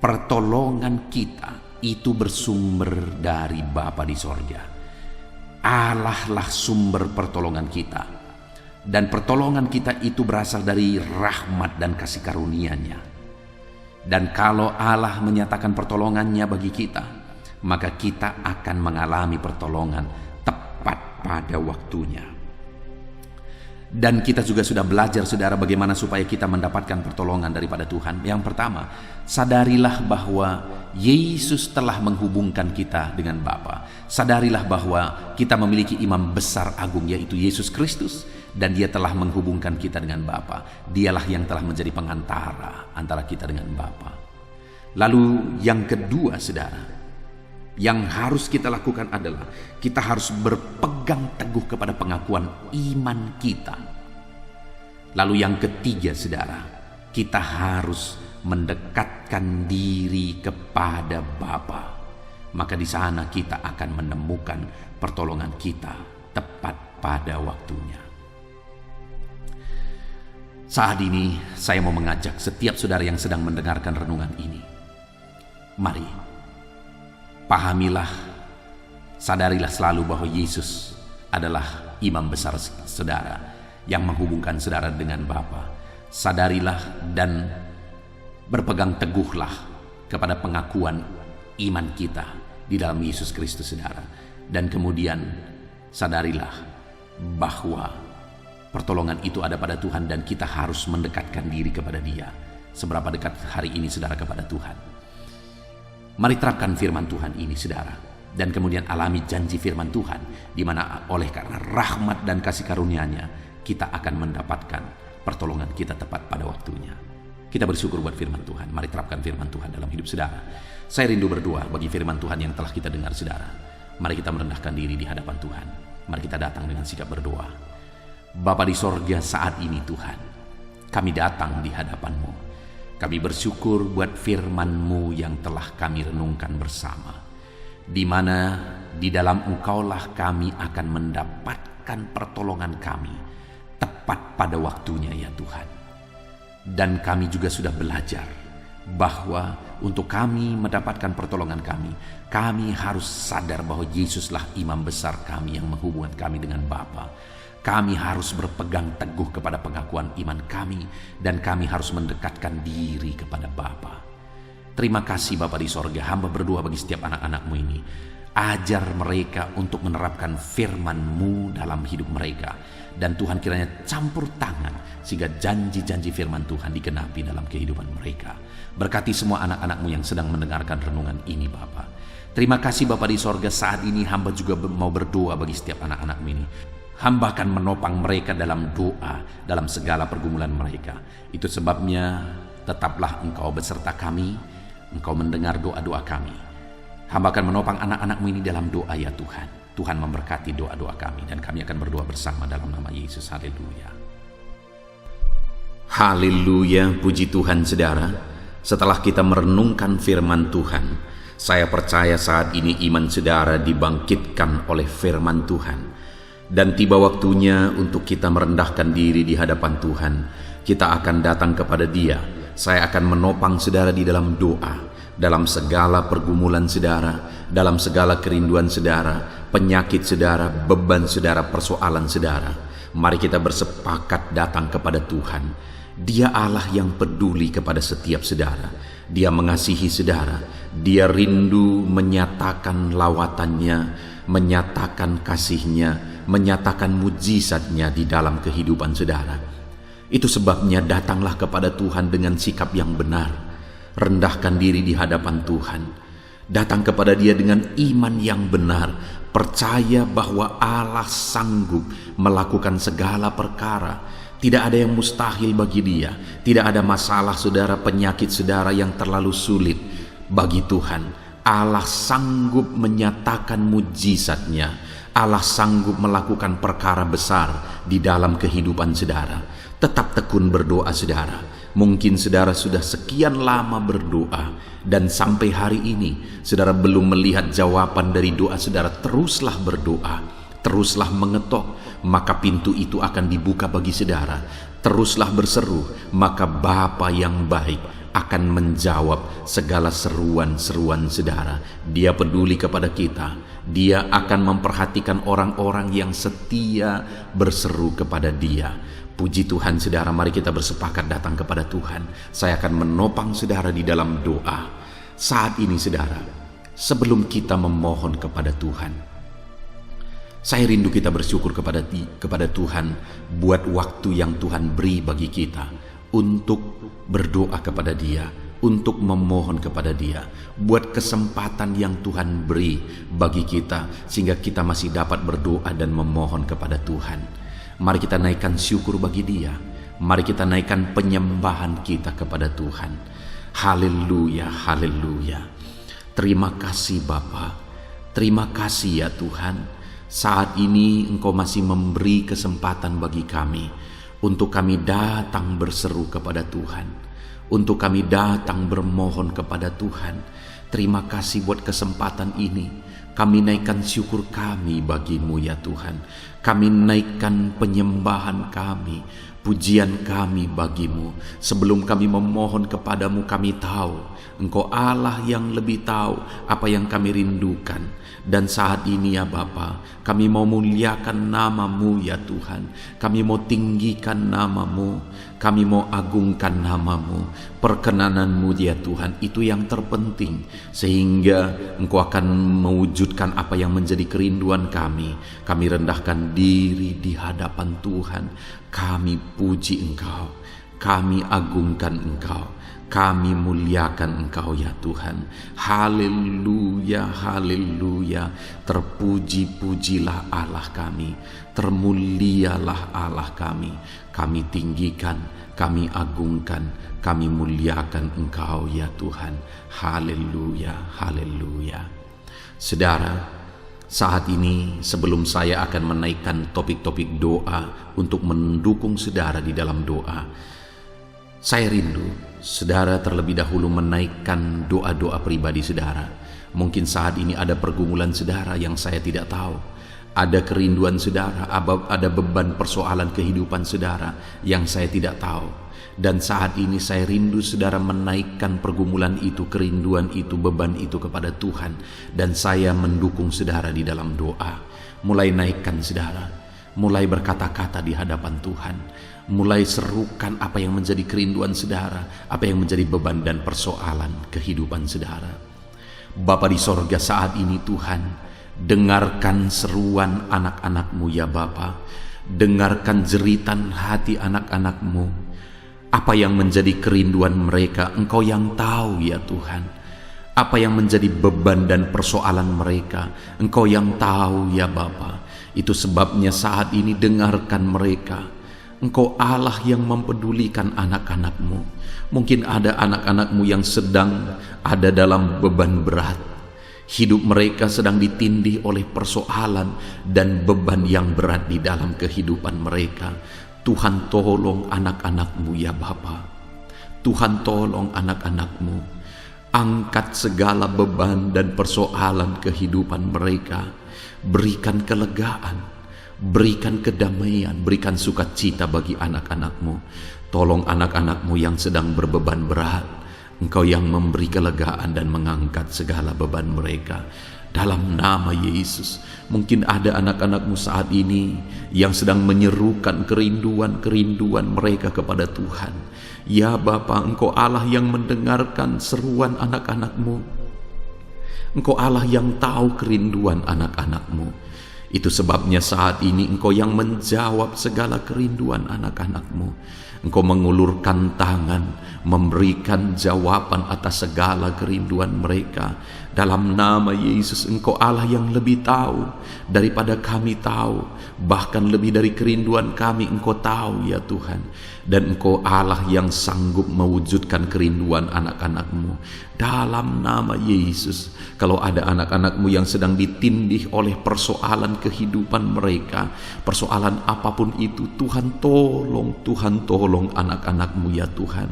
S1: pertolongan kita itu bersumber dari Bapa di sorga. Allah lah sumber pertolongan kita. Dan pertolongan kita itu berasal dari rahmat dan kasih karunia-Nya. Dan kalau Allah menyatakan pertolongannya bagi kita, maka kita akan mengalami pertolongan tepat pada waktunya. Dan kita juga sudah belajar saudara bagaimana supaya kita mendapatkan pertolongan daripada Tuhan. Yang pertama, sadarilah bahwa Yesus telah menghubungkan kita dengan Bapa. Sadarilah bahwa kita memiliki imam besar agung yaitu Yesus Kristus. Dan Dia telah menghubungkan kita dengan Bapa. Dialah yang telah menjadi pengantara antara kita dengan Bapa. Lalu yang kedua saudara, yang harus kita lakukan adalah kita harus berpegang teguh kepada pengakuan iman kita. Lalu yang ketiga saudara, kita harus mendekatkan diri kepada Bapa. Maka di sana kita akan menemukan pertolongan kita tepat pada waktunya. Saat ini saya mau mengajak setiap saudara yang sedang mendengarkan renungan ini. Mari, pahamilah, sadarilah selalu bahwa Yesus adalah imam besar saudara yang menghubungkan saudara dengan Bapa. Sadarilah dan berpegang teguhlah kepada pengakuan iman kita di dalam Yesus Kristus saudara. Dan kemudian sadarilah bahwa pertolongan itu ada pada Tuhan dan kita harus mendekatkan diri kepada Dia. Seberapa dekat hari ini saudara kepada Tuhan? Mari terapkan firman Tuhan ini, saudara, dan kemudian alami janji firman Tuhan, di mana oleh karena rahmat dan kasih karunia-Nya, kita akan mendapatkan pertolongan kita tepat pada waktunya. Kita bersyukur buat firman Tuhan. Mari terapkan firman Tuhan dalam hidup saudara. Saya rindu berdoa bagi firman Tuhan yang telah kita dengar, saudara. Mari kita merendahkan diri di hadapan Tuhan. Mari kita datang dengan sikap berdoa. Bapa di sorga, saat ini Tuhan, kami datang di hadapan-Mu. Kami bersyukur buat firman-Mu yang telah kami renungkan bersama, di mana di dalam Engkaulah kami akan mendapatkan pertolongan kami tepat pada waktunya, ya Tuhan. Dan kami juga sudah belajar bahwa untuk kami mendapatkan pertolongan kami harus sadar bahwa Yesuslah imam besar kami yang menghubungkan kami dengan Bapa. Kami harus berpegang teguh kepada pengakuan iman kami, dan kami harus mendekatkan diri kepada Bapa. Terima kasih Bapa di sorga, hamba berdoa bagi setiap anak-anak-Mu ini. Ajar mereka untuk menerapkan firman-Mu dalam hidup mereka. Dan Tuhan kiranya campur tangan sehingga janji-janji firman Tuhan digenapi dalam kehidupan mereka. Berkati semua anak-anak-Mu yang sedang mendengarkan renungan ini, Bapa. Terima kasih Bapa di sorga, saat ini hamba juga mau berdoa bagi setiap anak-anak-Mu ini. Hamba akan menopang mereka dalam doa, dalam segala pergumulan mereka. Itu sebabnya tetaplah Engkau beserta kami, Engkau mendengar doa-doa kami. Hamba akan menopang anak-anak-Mu ini dalam doa, ya Tuhan. Tuhan memberkati doa-doa kami, dan kami akan berdoa bersama dalam nama Yesus. Haleluya. Haleluya, puji Tuhan saudara. Setelah kita merenungkan firman Tuhan, saya percaya saat ini iman saudara dibangkitkan oleh firman Tuhan. Dan tiba waktunya untuk kita merendahkan diri di hadapan Tuhan. Kita akan datang kepada Dia. Saya akan menopang saudara di dalam doa, dalam segala pergumulan saudara, dalam segala kerinduan saudara, penyakit saudara, beban saudara, persoalan saudara. Mari kita bersepakat datang kepada Tuhan. Dia Allah yang peduli kepada setiap saudara. Dia mengasihi saudara. Dia rindu menyatakan lawatannya, menyatakan kasihnya, menyatakan mujizatnya di dalam kehidupan saudara. Itu sebabnya datanglah kepada Tuhan dengan sikap yang benar. Rendahkan diri di hadapan Tuhan. Datang kepada Dia dengan iman yang benar. Percaya bahwa Allah sanggup melakukan segala perkara. Tidak ada yang mustahil bagi Dia. Tidak ada masalah saudara, penyakit saudara yang terlalu sulit bagi Tuhan. Allah sanggup menyatakan mujizatnya. Allah sanggup melakukan perkara besar di dalam kehidupan saudara. Tetap tekun berdoa saudara. Mungkin saudara sudah sekian lama berdoa, dan sampai hari ini saudara belum melihat jawaban dari doa saudara. Teruslah berdoa, teruslah mengetok, maka pintu itu akan dibuka bagi saudara. Teruslah berseru, maka Bapa yang baik akan menjawab segala seruan-seruan saudara. Dia peduli kepada kita. Dia akan memperhatikan orang-orang yang setia berseru kepada Dia. Puji Tuhan saudara, mari kita bersepakat datang kepada Tuhan. Saya akan menopang saudara di dalam doa. Saat ini saudara, sebelum kita memohon kepada Tuhan, saya rindu kita bersyukur kepada Tuhan buat waktu yang Tuhan beri bagi kita untuk berdoa kepada Dia, untuk memohon kepada Dia, buat kesempatan yang Tuhan beri bagi kita sehingga kita masih dapat berdoa dan memohon kepada Tuhan. Mari kita naikkan syukur bagi Dia. Mari kita naikkan penyembahan kita kepada Tuhan. Haleluya, haleluya. Terima kasih Bapa. Terima kasih ya Tuhan. Saat ini Engkau masih memberi kesempatan bagi kami untuk kami datang berseru kepada Tuhan, untuk kami datang bermohon kepada Tuhan. Terima kasih buat kesempatan ini. Kami naikkan syukur kami bagi-Mu ya Tuhan. Kami naikkan penyembahan kami, pujian kami bagi-Mu. Sebelum kami memohon kepadamu, kami tahu Engkau Allah yang lebih tahu apa yang kami rindukan. Dan saat ini ya Bapa, kami mau muliakan nama-Mu ya Tuhan. Kami mau tinggikan nama-Mu, kami mau agungkan nama-Mu. Perkenanan-Mu ya Tuhan, itu yang terpenting, sehingga Engkau akan mewujudkan apa yang menjadi kerinduan kami. Kami rendahkan diri di hadapan Tuhan. Kami puji Engkau, kami agungkan Engkau, Kami muliakan Engkau ya Tuhan. Haleluya, haleluya. Terpuji-pujilah Allah kami, termulialah Allah kami. Kami tinggikan, kami agungkan, kami muliakan Engkau ya Tuhan. Haleluya, haleluya. Saudara, saat ini sebelum saya akan menaikkan topik-topik doa untuk mendukung saudara di dalam doa, saya rindu saudara terlebih dahulu menaikkan doa-doa pribadi saudara. Mungkin saat ini ada pergumulan saudara yang saya tidak tahu. Ada kerinduan saudara, ada beban persoalan kehidupan saudara yang saya tidak tahu. Dan saat ini saya rindu saudara menaikkan pergumulan itu, kerinduan itu, beban itu kepada Tuhan. Dan saya mendukung saudara di dalam doa. Mulai naikkan saudara, mulai berkata-kata di hadapan Tuhan. Mulai serukan apa yang menjadi kerinduan saudara, apa yang menjadi beban dan persoalan kehidupan saudara. Bapa di sorga, saat ini Tuhan, dengarkan seruan anak-anak-Mu ya Bapa. Dengarkan jeritan hati anak-anak-Mu. Apa yang menjadi kerinduan mereka, Engkau yang tahu ya Tuhan. Apa yang menjadi beban dan persoalan mereka, Engkau yang tahu ya Bapa. Itu sebabnya saat ini dengarkan mereka. Engkau Allah yang mempedulikan anak-anak-Mu. Mungkin ada anak-anak-Mu yang sedang ada dalam beban berat. Hidup mereka sedang ditindih oleh persoalan dan beban yang berat di dalam kehidupan mereka. Tuhan tolong anak-anak-Mu ya Bapa. Tuhan tolong anak-anak-Mu. Angkat segala beban dan persoalan kehidupan mereka. Berikan kelegaan. Berikan kedamaian, berikan sukacita bagi anak-anak-Mu. Tolong anak-anak-Mu yang sedang berbeban berat. Engkau yang memberi kelegaan dan mengangkat segala beban mereka. Dalam nama Yesus, mungkin ada anak-anak-Mu saat ini yang sedang menyerukan kerinduan-kerinduan mereka kepada Tuhan. Ya Bapa, Engkau Allah yang mendengarkan seruan anak-anak-Mu. Engkau Allah yang tahu kerinduan anak-anak-Mu. Itu sebabnya saat ini Engkau yang menjawab segala kerinduan anak-anak-Mu. Engkau mengulurkan tangan, memberikan jawaban atas segala kerinduan mereka. Dalam nama Yesus, Engkau Allah yang lebih tahu daripada kami tahu. Bahkan lebih dari kerinduan kami Engkau tahu ya Tuhan. Dan Engkau Allah yang sanggup mewujudkan kerinduan anak-anak-Mu. Dalam nama Yesus, kalau ada anak-anak-Mu yang sedang ditindih oleh persoalan kehidupan mereka, persoalan apapun itu, Tuhan tolong anak-anak-Mu ya Tuhan.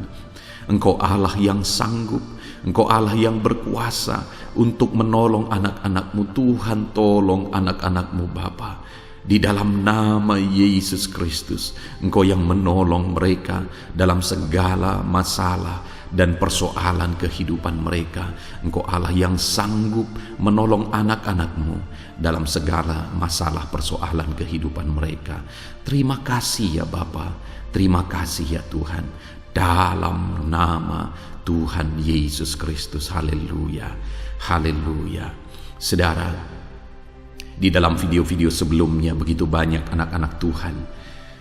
S1: Engkau Allah yang sanggup, Engkau Allah yang berkuasa untuk menolong anak-anak-Mu. Tuhan tolong anak-anak-Mu Bapa. Di dalam nama Yesus Kristus, Engkau yang menolong mereka dalam segala masalah dan persoalan kehidupan mereka. Engkau Allah yang sanggup menolong anak-anak-Mu dalam segala masalah persoalan kehidupan mereka. Terima kasih ya Bapa, terima kasih ya Tuhan. Dalam nama Tuhan Yesus Kristus, haleluya, haleluya. Saudara, di dalam video-video sebelumnya begitu banyak anak-anak Tuhan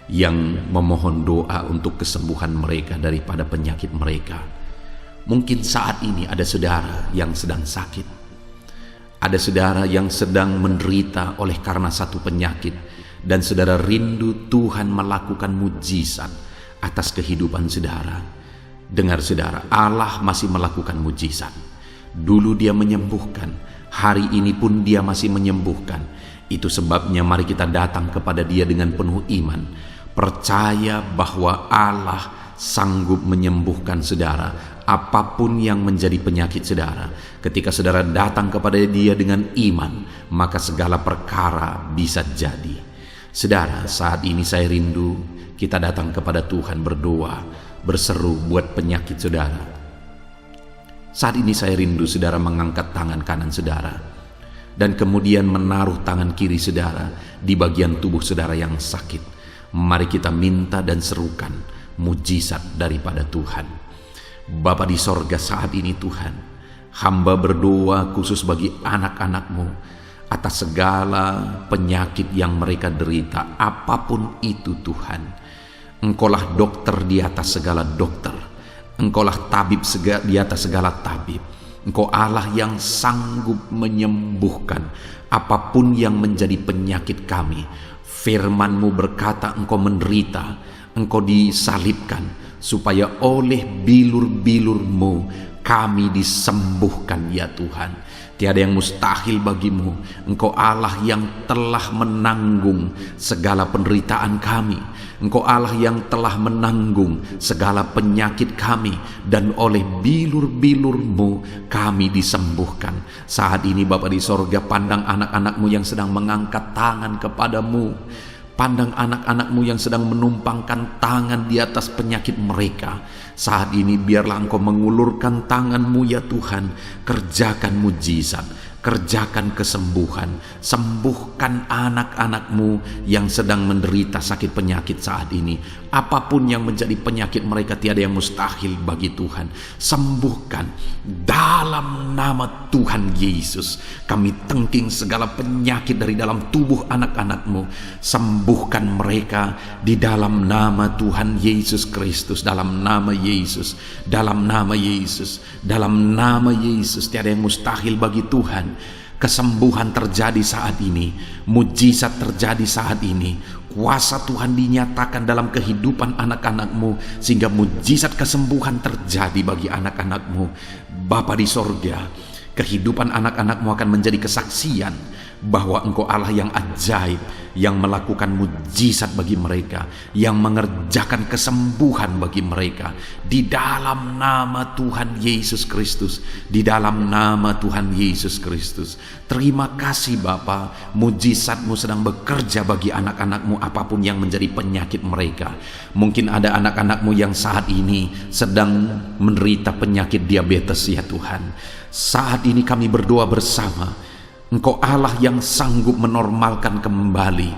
S1: yang memohon doa untuk kesembuhan mereka daripada penyakit mereka. Mungkin saat ini ada saudara yang sedang sakit. Ada saudara yang sedang menderita oleh karena satu penyakit. Dan saudara rindu Tuhan melakukan mujizat atas kehidupan saudara. Dengar saudara, Allah masih melakukan mujizat. Dulu Dia menyembuhkan, hari ini pun Dia masih menyembuhkan. Itu sebabnya mari kita datang kepada Dia dengan penuh iman, percaya bahwa Allah sanggup menyembuhkan saudara apapun yang menjadi penyakit saudara. Ketika saudara datang kepada Dia dengan iman, maka segala perkara bisa jadi. Saudara, saat ini saya rindu kita datang kepada Tuhan berdoa, berseru buat penyakit saudara. Saat ini saya rindu saudara mengangkat tangan kanan saudara dan kemudian menaruh tangan kiri saudara di bagian tubuh saudara yang sakit. Mari kita minta dan serukan mujizat daripada Tuhan. Bapa di sorga, saat ini Tuhan, hamba berdoa khusus bagi anak-anak-Mu atas segala penyakit yang mereka derita, apapun itu Tuhan. Engkaulah dokter di atas segala dokter. Engkaulah tabib di atas segala tabib. Engkau Allah yang sanggup menyembuhkan apapun yang menjadi penyakit kami. Firman-Mu berkata Engkau menderita, Engkau disalibkan, supaya oleh bilur-bilur-Mu kami disembuhkan ya Tuhan. Tiada yang mustahil bagimu. Engkau Allah yang telah menanggung segala penderitaan kami. Engkau Allah yang telah menanggung segala penyakit kami, dan oleh bilur-bilur-Mu kami disembuhkan. Saat ini Bapa di sorga, pandang anak-anak-Mu yang sedang mengangkat tangan kepadamu. Pandang anak-anak-Mu yang sedang menumpangkan tangan di atas penyakit mereka. Saat ini biarlah Engkau mengulurkan tangan-Mu ya Tuhan. Kerjakan mujizat, kerjakan kesembuhan. Sembuhkan anak-anak-Mu yang sedang menderita sakit penyakit saat ini. Apapun yang menjadi penyakit mereka, tiada yang mustahil bagi Tuhan. Sembuhkan dalam nama Tuhan Yesus. Kami tengking segala penyakit dari dalam tubuh anak-anak-Mu. Sembuhkan mereka di dalam nama Tuhan Yesus Kristus. Dalam nama Yesus, dalam nama Yesus, dalam nama Yesus. Tiada yang mustahil bagi Tuhan. Kesembuhan terjadi saat ini, mujizat terjadi saat ini. Kuasa Tuhan dinyatakan dalam kehidupan anak-anak-Mu, sehingga mujizat kesembuhan terjadi bagi anak-anak-Mu. Bapa di sorga, kehidupan anak-anak-Mu akan menjadi kesaksian bahwa Engkau Allah yang ajaib, yang melakukan mujizat bagi mereka, yang mengerjakan kesembuhan bagi mereka. Di dalam nama Tuhan Yesus Kristus, di dalam nama Tuhan Yesus Kristus. Terima kasih Bapa, mujizat-Mu sedang bekerja bagi anak-anak-Mu apapun yang menjadi penyakit mereka. Mungkin ada anak-anak-Mu yang saat ini sedang menderita penyakit diabetes ya Tuhan. Saat ini kami berdoa bersama, Engkau Allah yang sanggup menormalkan kembali.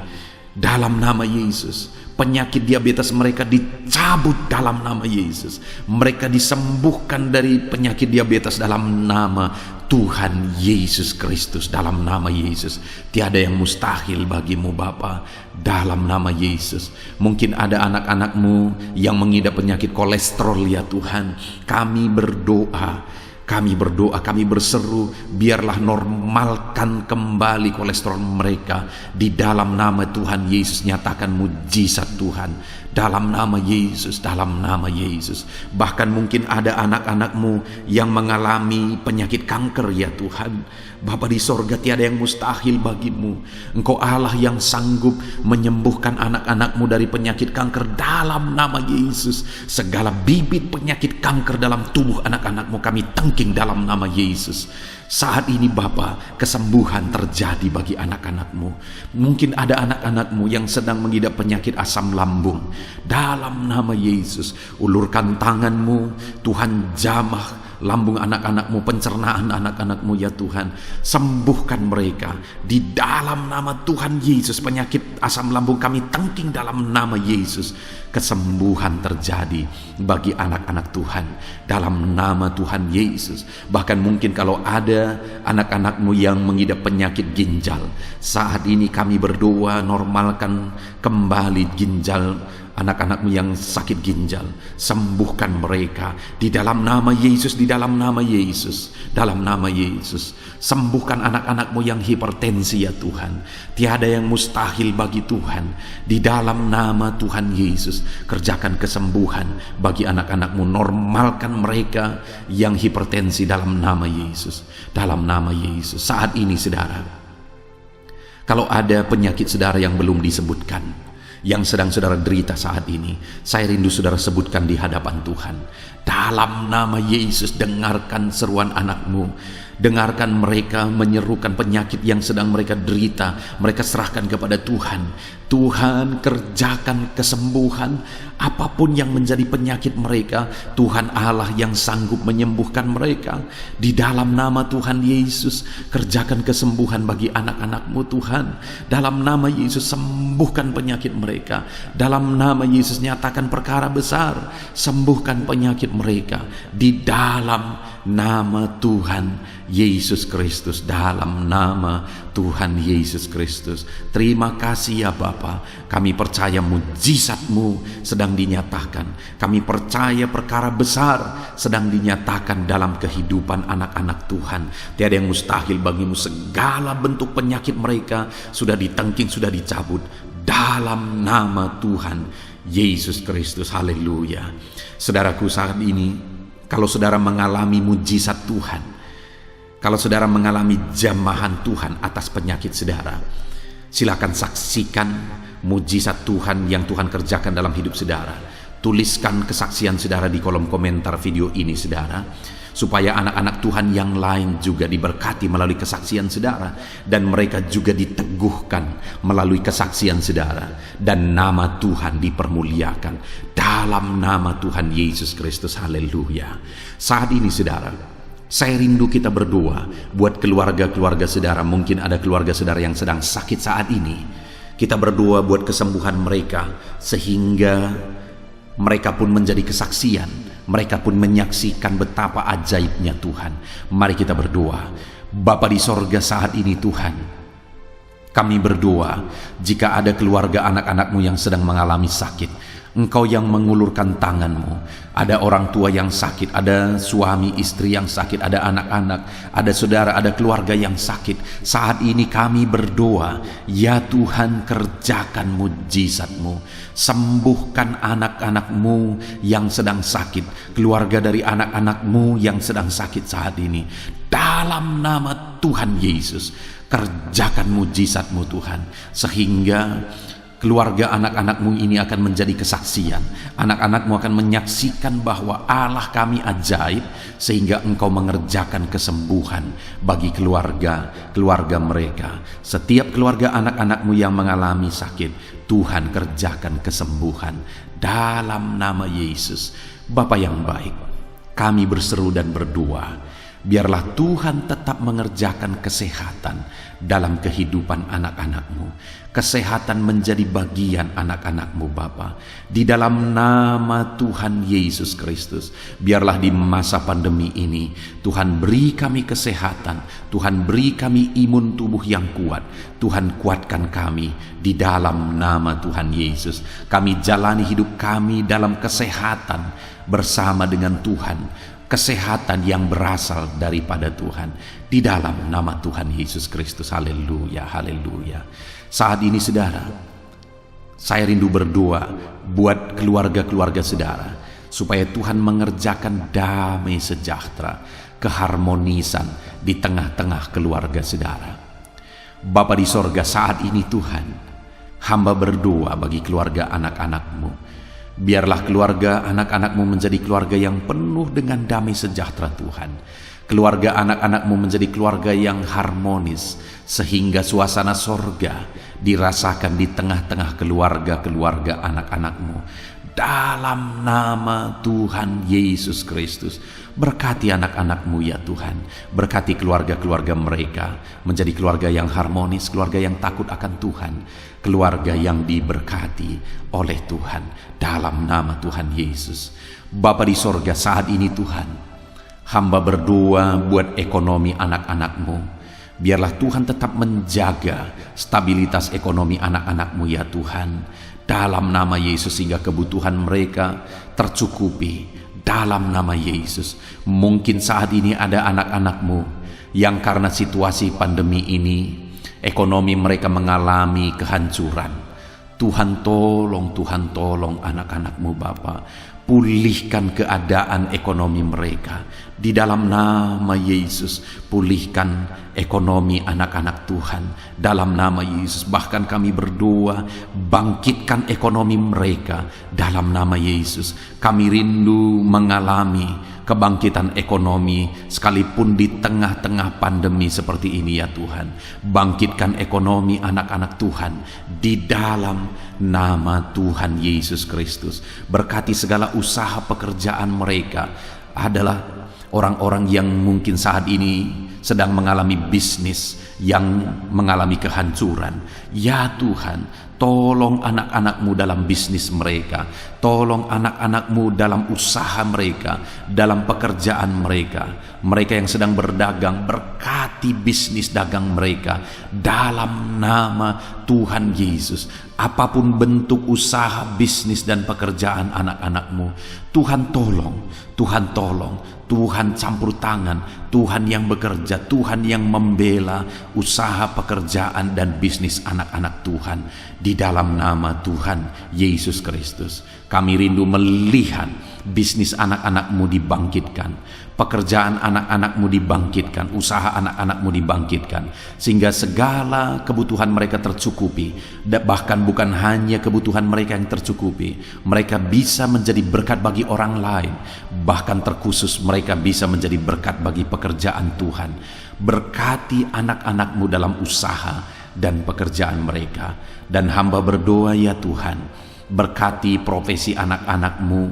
S1: Dalam nama Yesus, penyakit diabetes mereka dicabut dalam nama Yesus. Mereka disembuhkan dari penyakit diabetes dalam nama Tuhan Yesus Kristus. Dalam nama Yesus, tiada yang mustahil bagimu Bapa. Dalam nama Yesus, mungkin ada anak-anak-Mu yang mengidap penyakit kolesterol ya Tuhan. Kami berdoa, kami berseru, biarlah normalkan kembali kolesterol mereka. Di dalam nama Tuhan Yesus, nyatakan mujizat Tuhan. Dalam nama Yesus, dalam nama Yesus. Bahkan mungkin ada anak-anak-Mu yang mengalami penyakit kanker ya Tuhan. Bapa di sorga, tiada yang mustahil bagimu. Engkau Allah yang sanggup menyembuhkan anak-anak-Mu dari penyakit kanker. Dalam nama Yesus, segala bibit penyakit kanker dalam tubuh anak-anak-Mu kami tengking dalam nama Yesus. Saat ini Bapa, kesembuhan terjadi bagi anak-anak-Mu. Mungkin ada anak-anak-Mu yang sedang mengidap penyakit asam lambung. Dalam nama Yesus, ulurkan tangan-Mu, Tuhan jamah lambung anak-anak-Mu, pencernaan anak-anak-Mu ya Tuhan. Sembuhkan mereka di dalam nama Tuhan Yesus. Penyakit asam lambung kami tengking dalam nama Yesus. Kesembuhan terjadi bagi anak-anak Tuhan dalam nama Tuhan Yesus. Bahkan mungkin kalau ada anak-anak-Mu yang mengidap penyakit ginjal, saat ini kami berdoa, normalkan kembali ginjal anak-anak-Mu yang sakit ginjal. Sembuhkan mereka di dalam nama Yesus, di dalam nama Yesus, dalam nama Yesus. Sembuhkan anak-anak-Mu yang hipertensi ya Tuhan. Tiada yang mustahil bagi Tuhan. Di dalam nama Tuhan Yesus, kerjakan kesembuhan bagi anak-anak-Mu. Normalkan mereka yang hipertensi dalam nama Yesus, dalam nama Yesus. Saat ini saudara, kalau ada penyakit saudara yang belum disebutkan, yang sedang saudara derita saat ini, saya rindu saudara sebutkan di hadapan Tuhan. Dalam nama Yesus, dengarkan seruan anak-Mu. Dengarkan mereka menyerukan penyakit yang sedang mereka derita. Mereka serahkan kepada Tuhan. Tuhan, kerjakan kesembuhan apapun yang menjadi penyakit mereka. Tuhan Allah yang sanggup menyembuhkan mereka. Di dalam nama Tuhan Yesus, kerjakan kesembuhan bagi anak-anak-Mu Tuhan. Dalam nama Yesus, sembuhkan penyakit mereka. Dalam nama Yesus, nyatakan perkara besar. Sembuhkan penyakit mereka. Di dalam nama Tuhan Yesus Kristus, dalam nama Tuhan Yesus Kristus. Terima kasih ya Bapa, kami percaya mujizat-Mu sedang dinyatakan. Kami percaya perkara besar sedang dinyatakan dalam kehidupan anak-anak Tuhan. Tiada yang mustahil bagimu. Segala bentuk penyakit mereka sudah ditengking, sudah dicabut dalam nama Tuhan Yesus Kristus. Haleluya. Saudaraku, saat ini kalau saudara mengalami mujizat Tuhan, kalau saudara mengalami jamahan Tuhan atas penyakit saudara, silakan saksikan mujizat Tuhan yang Tuhan kerjakan dalam hidup saudara. Tuliskan kesaksian saudara di kolom komentar video ini saudara, supaya anak-anak Tuhan yang lain juga diberkati melalui kesaksian saudara, dan mereka juga diteguhkan melalui kesaksian saudara, dan nama Tuhan dipermuliakan dalam nama Tuhan Yesus Kristus. Haleluya. Saat ini saudara, saya rindu kita berdoa buat keluarga-keluarga saudara. Mungkin ada keluarga saudara yang sedang sakit saat ini. Kita berdoa buat kesembuhan mereka, sehingga mereka pun menjadi kesaksian. Mereka pun menyaksikan betapa ajaibnya Tuhan. Mari kita berdoa. Bapa di sorga, saat ini Tuhan, kami berdoa jika ada keluarga anak-anak-Mu yang sedang mengalami sakit, Engkau yang mengulurkan tangan-Mu. Ada orang tua yang sakit, ada suami istri yang sakit, ada anak-anak, ada saudara, ada keluarga yang sakit. Saat ini kami berdoa, ya Tuhan, kerjakan mujizat-Mu. Sembuhkan anak-anak-Mu yang sedang sakit, keluarga dari anak-anak-Mu yang sedang sakit saat ini. Dalam nama Tuhan Yesus, kerjakan mujizat-Mu Tuhan, sehingga keluarga anak-anak-Mu ini akan menjadi kesaksian. Anak-anak-Mu akan menyaksikan bahwa Allah kami ajaib, sehingga Engkau mengerjakan kesembuhan bagi keluarga mereka. Setiap keluarga anak-anak-Mu yang mengalami sakit, Tuhan kerjakan kesembuhan dalam nama Yesus. Bapa yang baik, kami berseru dan berdoa, biarlah Tuhan tetap mengerjakan kesehatan dalam kehidupan anak-anak-Mu. Kesehatan menjadi bagian anak-anak-Mu Bapa. Di dalam nama Tuhan Yesus Kristus, biarlah di masa pandemi ini Tuhan beri kami kesehatan, Tuhan beri kami imun tubuh yang kuat. Tuhan kuatkan kami di dalam nama Tuhan Yesus. Kami jalani hidup kami dalam kesehatan bersama dengan Tuhan, kesehatan yang berasal daripada Tuhan, di dalam nama Tuhan Yesus Kristus. Haleluya, haleluya. Saat ini saudara, saya rindu berdoa buat keluarga-keluarga saudara, supaya Tuhan mengerjakan damai sejahtera, keharmonisan di tengah-tengah keluarga saudara. Bapa di sorga, saat ini Tuhan, hamba berdoa bagi keluarga anak-anak-Mu. Biarlah keluarga anak-anak-Mu menjadi keluarga yang penuh dengan damai sejahtera Tuhan. Keluarga anak-anak-Mu menjadi keluarga yang harmonis, sehingga suasana sorga dirasakan di tengah-tengah keluarga-keluarga anak-anak-Mu. Dalam nama Tuhan Yesus Kristus, berkati anak-anak-Mu ya Tuhan. Berkati keluarga-keluarga mereka menjadi keluarga yang harmonis, keluarga yang takut akan Tuhan, keluarga yang diberkati oleh Tuhan, dalam nama Tuhan Yesus. Bapa di sorga, saat ini Tuhan, hamba berdoa buat ekonomi anak-anak-Mu. Biarlah Tuhan tetap menjaga stabilitas ekonomi anak-anak-Mu ya Tuhan, dalam nama Yesus, sehingga kebutuhan mereka tercukupi dalam nama Yesus. Mungkin saat ini ada anak-anak-Mu yang karena situasi pandemi ini ekonomi mereka mengalami kehancuran. Tuhan tolong anak-anak-Mu Bapa. Pulihkan keadaan ekonomi mereka di dalam nama Yesus. Pulihkan ekonomi anak-anak Tuhan dalam nama Yesus. Bahkan kami berdoa, bangkitkan ekonomi mereka dalam nama Yesus. Kami rindu mengalami kebangkitan ekonomi sekalipun di tengah-tengah pandemi seperti ini ya Tuhan. Bangkitkan ekonomi anak-anak Tuhan di dalam nama Tuhan Yesus Kristus. Berkati segala usaha pekerjaan mereka. Adalah orang-orang yang mungkin saat ini sedang mengalami bisnis yang mengalami kehancuran. Ya Tuhan, Tolong anak-anak-Mu dalam bisnis mereka. Tolong anak-anak-Mu dalam usaha mereka, dalam pekerjaan mereka. Mereka yang sedang berdagang, berkati bisnis dagang mereka dalam nama Tuhan Yesus. Apapun bentuk usaha, bisnis, dan pekerjaan anak-anak-Mu, Tuhan tolong, Tuhan tolong, Tuhan campur tangan, Tuhan yang bekerja, Tuhan yang membela usaha, pekerjaan, dan bisnis anak-anak Tuhan di dalam nama Tuhan Yesus Kristus. Kami rindu melihat bisnis anak-anak-Mu dibangkitkan, pekerjaan anak-anak-Mu dibangkitkan, usaha anak-anak-Mu dibangkitkan, sehingga segala kebutuhan mereka tercukupi. Bahkan bukan hanya kebutuhan mereka yang tercukupi, mereka bisa menjadi berkat bagi orang lain. Bahkan terkhusus mereka bisa menjadi berkat bagi pekerjaan Tuhan. Berkati anak-anak-Mu dalam usaha dan pekerjaan mereka. Dan hamba berdoa, ya Tuhan, berkati profesi anak-anak-Mu,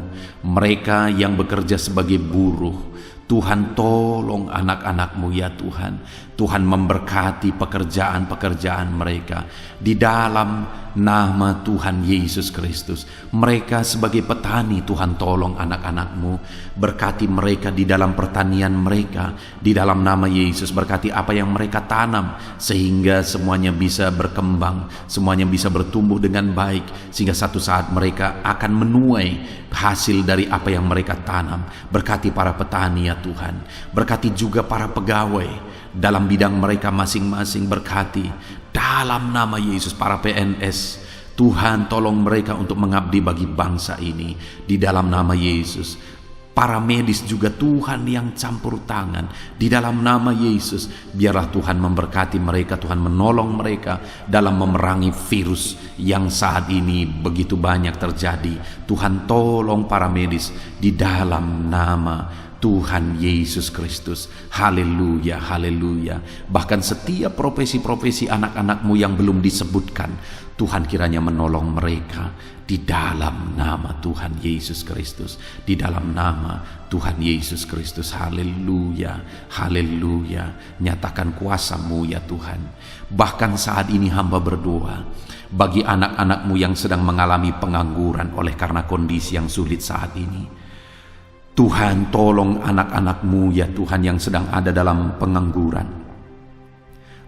S1: mereka yang bekerja sebagai buruh. Tuhan tolong anak-anak-Mu, ya Tuhan. Tuhan memberkati pekerjaan-pekerjaan mereka di dalam nama Tuhan Yesus Kristus. Mereka sebagai petani, Tuhan tolong anak-anak-Mu. Berkati mereka di dalam pertanian mereka di dalam nama Yesus. Berkati apa yang mereka tanam sehingga semuanya bisa berkembang, semuanya bisa bertumbuh dengan baik, sehingga satu saat mereka akan menuai hasil dari apa yang mereka tanam. Berkati para petani, ya Tuhan. Berkati juga para pegawai dalam bidang mereka masing-masing. Berkati dalam nama Yesus para PNS. Tuhan tolong mereka untuk mengabdi bagi bangsa ini di dalam nama Yesus. Para medis juga Tuhan yang campur tangan di dalam nama Yesus. Biarlah Tuhan memberkati mereka, Tuhan menolong mereka dalam memerangi virus yang saat ini begitu banyak terjadi. Tuhan tolong para medis di dalam nama Tuhan Yesus Kristus. Haleluya, haleluya. Bahkan setiap profesi-profesi anak-anak-Mu yang belum disebutkan, Tuhan kiranya menolong mereka di dalam nama Tuhan Yesus Kristus. Di dalam nama Tuhan Yesus Kristus. Haleluya, haleluya. Nyatakan kuasa-Mu, ya Tuhan. Bahkan saat ini hamba berdoa bagi anak-anak-Mu yang sedang mengalami pengangguran oleh karena kondisi yang sulit saat ini. Tuhan tolong anak-anak-Mu, ya Tuhan, yang sedang ada dalam pengangguran.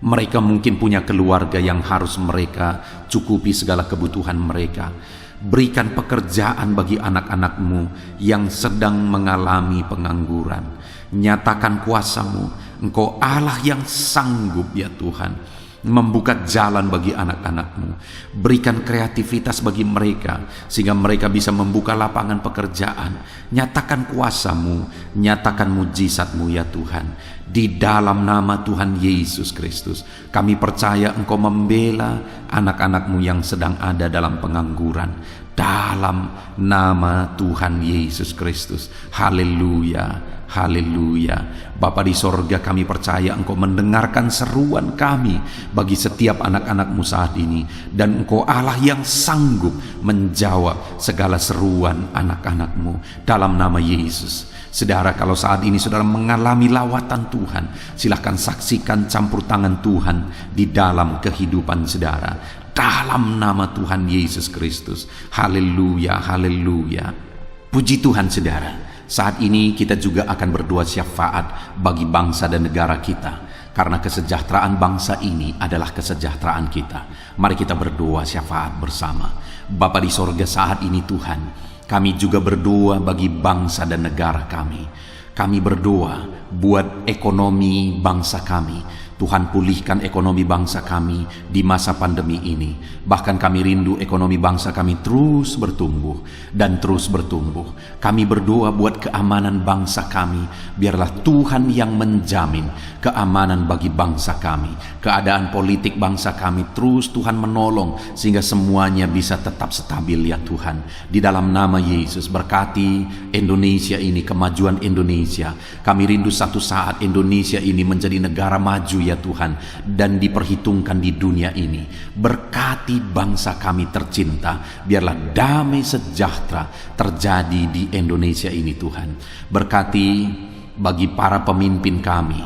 S1: Mereka mungkin punya keluarga yang harus mereka cukupi segala kebutuhan mereka. Berikan pekerjaan bagi anak-anak-Mu yang sedang mengalami pengangguran. Nyatakan kuasa-Mu. Engkau Allah yang sanggup, ya Tuhan, membuka jalan bagi anak-anak-Mu. Berikan kreativitas bagi mereka sehingga mereka bisa membuka lapangan pekerjaan. Nyatakan kuasa-Mu, nyatakan mujizat-Mu, ya Tuhan. Di dalam nama Tuhan Yesus Kristus, kami percaya Engkau membela anak-anak-Mu yang sedang ada dalam pengangguran. Dalam nama Tuhan Yesus Kristus. Haleluya, haleluya. Bapa di sorga, kami percaya Engkau mendengarkan seruan kami bagi setiap anak-anak-Mu saat ini. Dan Engkau Allah yang sanggup menjawab segala seruan anak-anak-Mu dalam nama Yesus. Saudara, kalau saat ini saudara mengalami lawatan Tuhan, silahkan saksikan campur tangan Tuhan di dalam kehidupan saudara. Dalam nama Tuhan Yesus Kristus. Haleluya, haleluya. Puji Tuhan saudara. Saat ini kita juga akan berdoa syafaat bagi bangsa dan negara kita. Karena kesejahteraan bangsa ini adalah kesejahteraan kita. Mari kita berdoa syafaat bersama. Bapa di sorga, saat ini Tuhan, kami juga berdoa bagi bangsa dan negara kami. Kami berdoa buat ekonomi bangsa kami. Tuhan, pulihkan ekonomi bangsa kami di masa pandemi ini. Bahkan kami rindu ekonomi bangsa kami terus bertumbuh dan terus bertumbuh. Kami berdoa buat keamanan bangsa kami. Biarlah Tuhan yang menjamin keamanan bagi bangsa kami. Keadaan politik bangsa kami terus Tuhan menolong sehingga semuanya bisa tetap stabil, ya Tuhan. Di dalam nama Yesus, berkati Indonesia ini, kemajuan Indonesia. Kami rindu satu saat Indonesia ini menjadi negara maju, ya Tuhan, dan diperhitungkan di dunia ini. Berkati bangsa kami tercinta, biarlah damai sejahtera terjadi di Indonesia ini, Tuhan. Berkati bagi para pemimpin kami,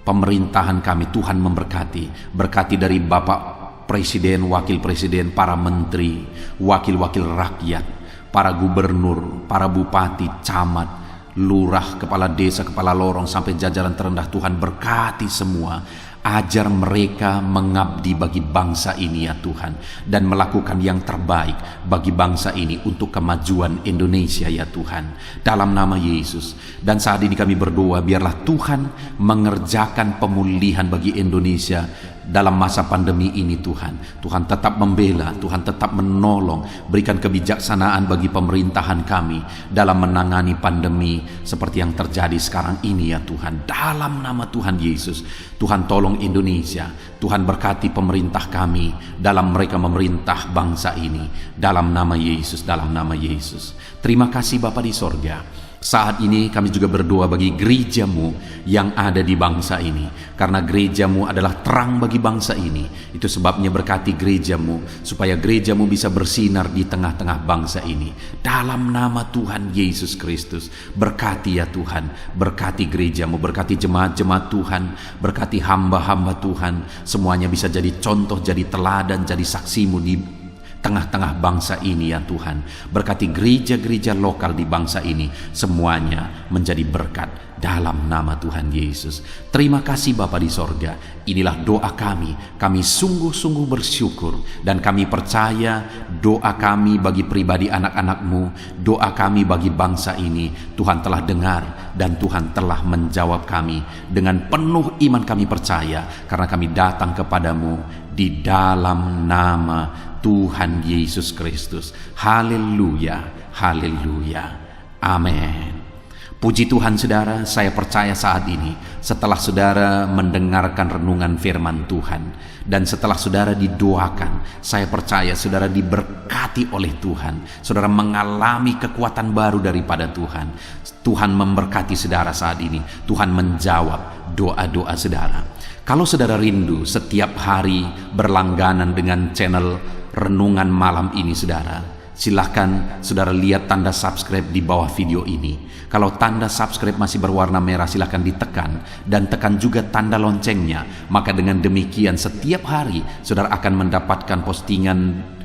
S1: pemerintahan kami, Tuhan memberkati. Berkati dari Bapak presiden, wakil presiden, para menteri, wakil-wakil rakyat, para gubernur, para bupati, camat, lurah, kepala desa, kepala lorong, sampai jajaran terendah. Tuhan berkati semua. Ajar mereka mengabdi bagi bangsa ini ya Tuhan, dan melakukan yang terbaik bagi bangsa ini untuk kemajuan Indonesia ya Tuhan, dalam nama Yesus. Dan saat ini kami berdoa, biarlah Tuhan mengerjakan pemulihan bagi Indonesia dalam masa pandemi ini Tuhan. Tuhan tetap membela, Tuhan tetap menolong, berikan kebijaksanaan bagi pemerintahan kami dalam menangani pandemi seperti yang terjadi sekarang ini ya Tuhan, dalam nama Tuhan Yesus. Tuhan tolong Indonesia, Tuhan berkati pemerintah kami dalam mereka memerintah bangsa ini, dalam nama Yesus, dalam nama Yesus. Terima kasih Bapa di sorga. Saat ini kami juga berdoa bagi gerejamu yang ada di bangsa ini, karena gerejamu adalah terang bagi bangsa ini. Itu sebabnya berkati gerejamu, supaya gerejamu bisa bersinar di tengah-tengah bangsa ini. Dalam nama Tuhan Yesus Kristus, berkati ya Tuhan, berkati gerejamu, berkati jemaat-jemaat Tuhan, berkati hamba-hamba Tuhan, semuanya bisa jadi contoh, jadi teladan, jadi saksimu di tengah-tengah bangsa ini ya Tuhan. Berkati gereja-gereja lokal di bangsa ini, semuanya menjadi berkat dalam nama Tuhan Yesus. Terima kasih Bapa di sorga. Inilah doa kami. Kami sungguh-sungguh bersyukur, dan kami percaya doa kami bagi pribadi anak-anak-Mu, doa kami bagi bangsa ini, Tuhan telah dengar dan Tuhan telah menjawab kami. Dengan penuh iman kami percaya, karena kami datang kepadamu di dalam nama Tuhan Yesus Kristus. Haleluya, haleluya, amin. Puji Tuhan saudara, saya percaya saat ini setelah saudara mendengarkan renungan firman Tuhan, dan setelah saudara didoakan, saya percaya saudara diberkati oleh Tuhan. Saudara mengalami kekuatan baru daripada Tuhan. Tuhan memberkati saudara saat ini. Tuhan menjawab doa-doa saudara. Kalau saudara rindu setiap hari berlangganan dengan channel renungan malam ini saudara, silahkan saudara lihat tanda subscribe di bawah video ini. Kalau tanda subscribe masih berwarna merah, silahkan ditekan, dan tekan juga tanda loncengnya. Maka dengan demikian setiap hari saudara akan mendapatkan postingan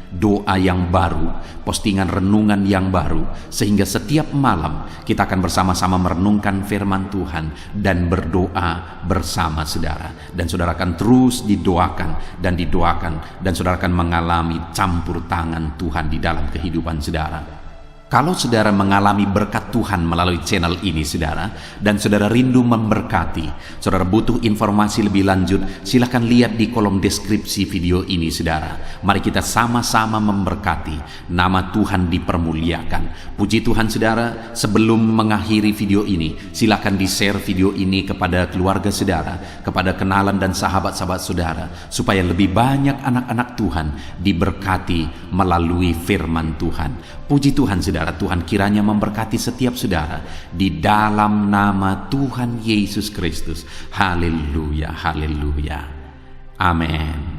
S1: doa yang baru, postingan renungan yang baru, sehingga setiap malam kita akan bersama-sama merenungkan firman Tuhan dan berdoa bersama saudara. Dan saudara akan terus didoakan dan didoakan, dan saudara akan mengalami campur tangan Tuhan di dalam kehidupan saudara. Kalau saudara mengalami berkat Tuhan melalui channel ini saudara, dan saudara rindu memberkati, saudara butuh informasi lebih lanjut, silahkan lihat di kolom deskripsi video ini saudara. Mari kita sama-sama memberkati, nama Tuhan dipermuliakan. Puji Tuhan saudara, sebelum mengakhiri video ini, silahkan di-share video ini kepada keluarga saudara, kepada kenalan dan sahabat-sahabat saudara, supaya lebih banyak anak-anak Tuhan diberkati melalui firman Tuhan. Puji Tuhan saudara, Tuhan kiranya memberkati setiap saudara di dalam nama Tuhan Yesus Kristus. Haleluya, haleluya, amin.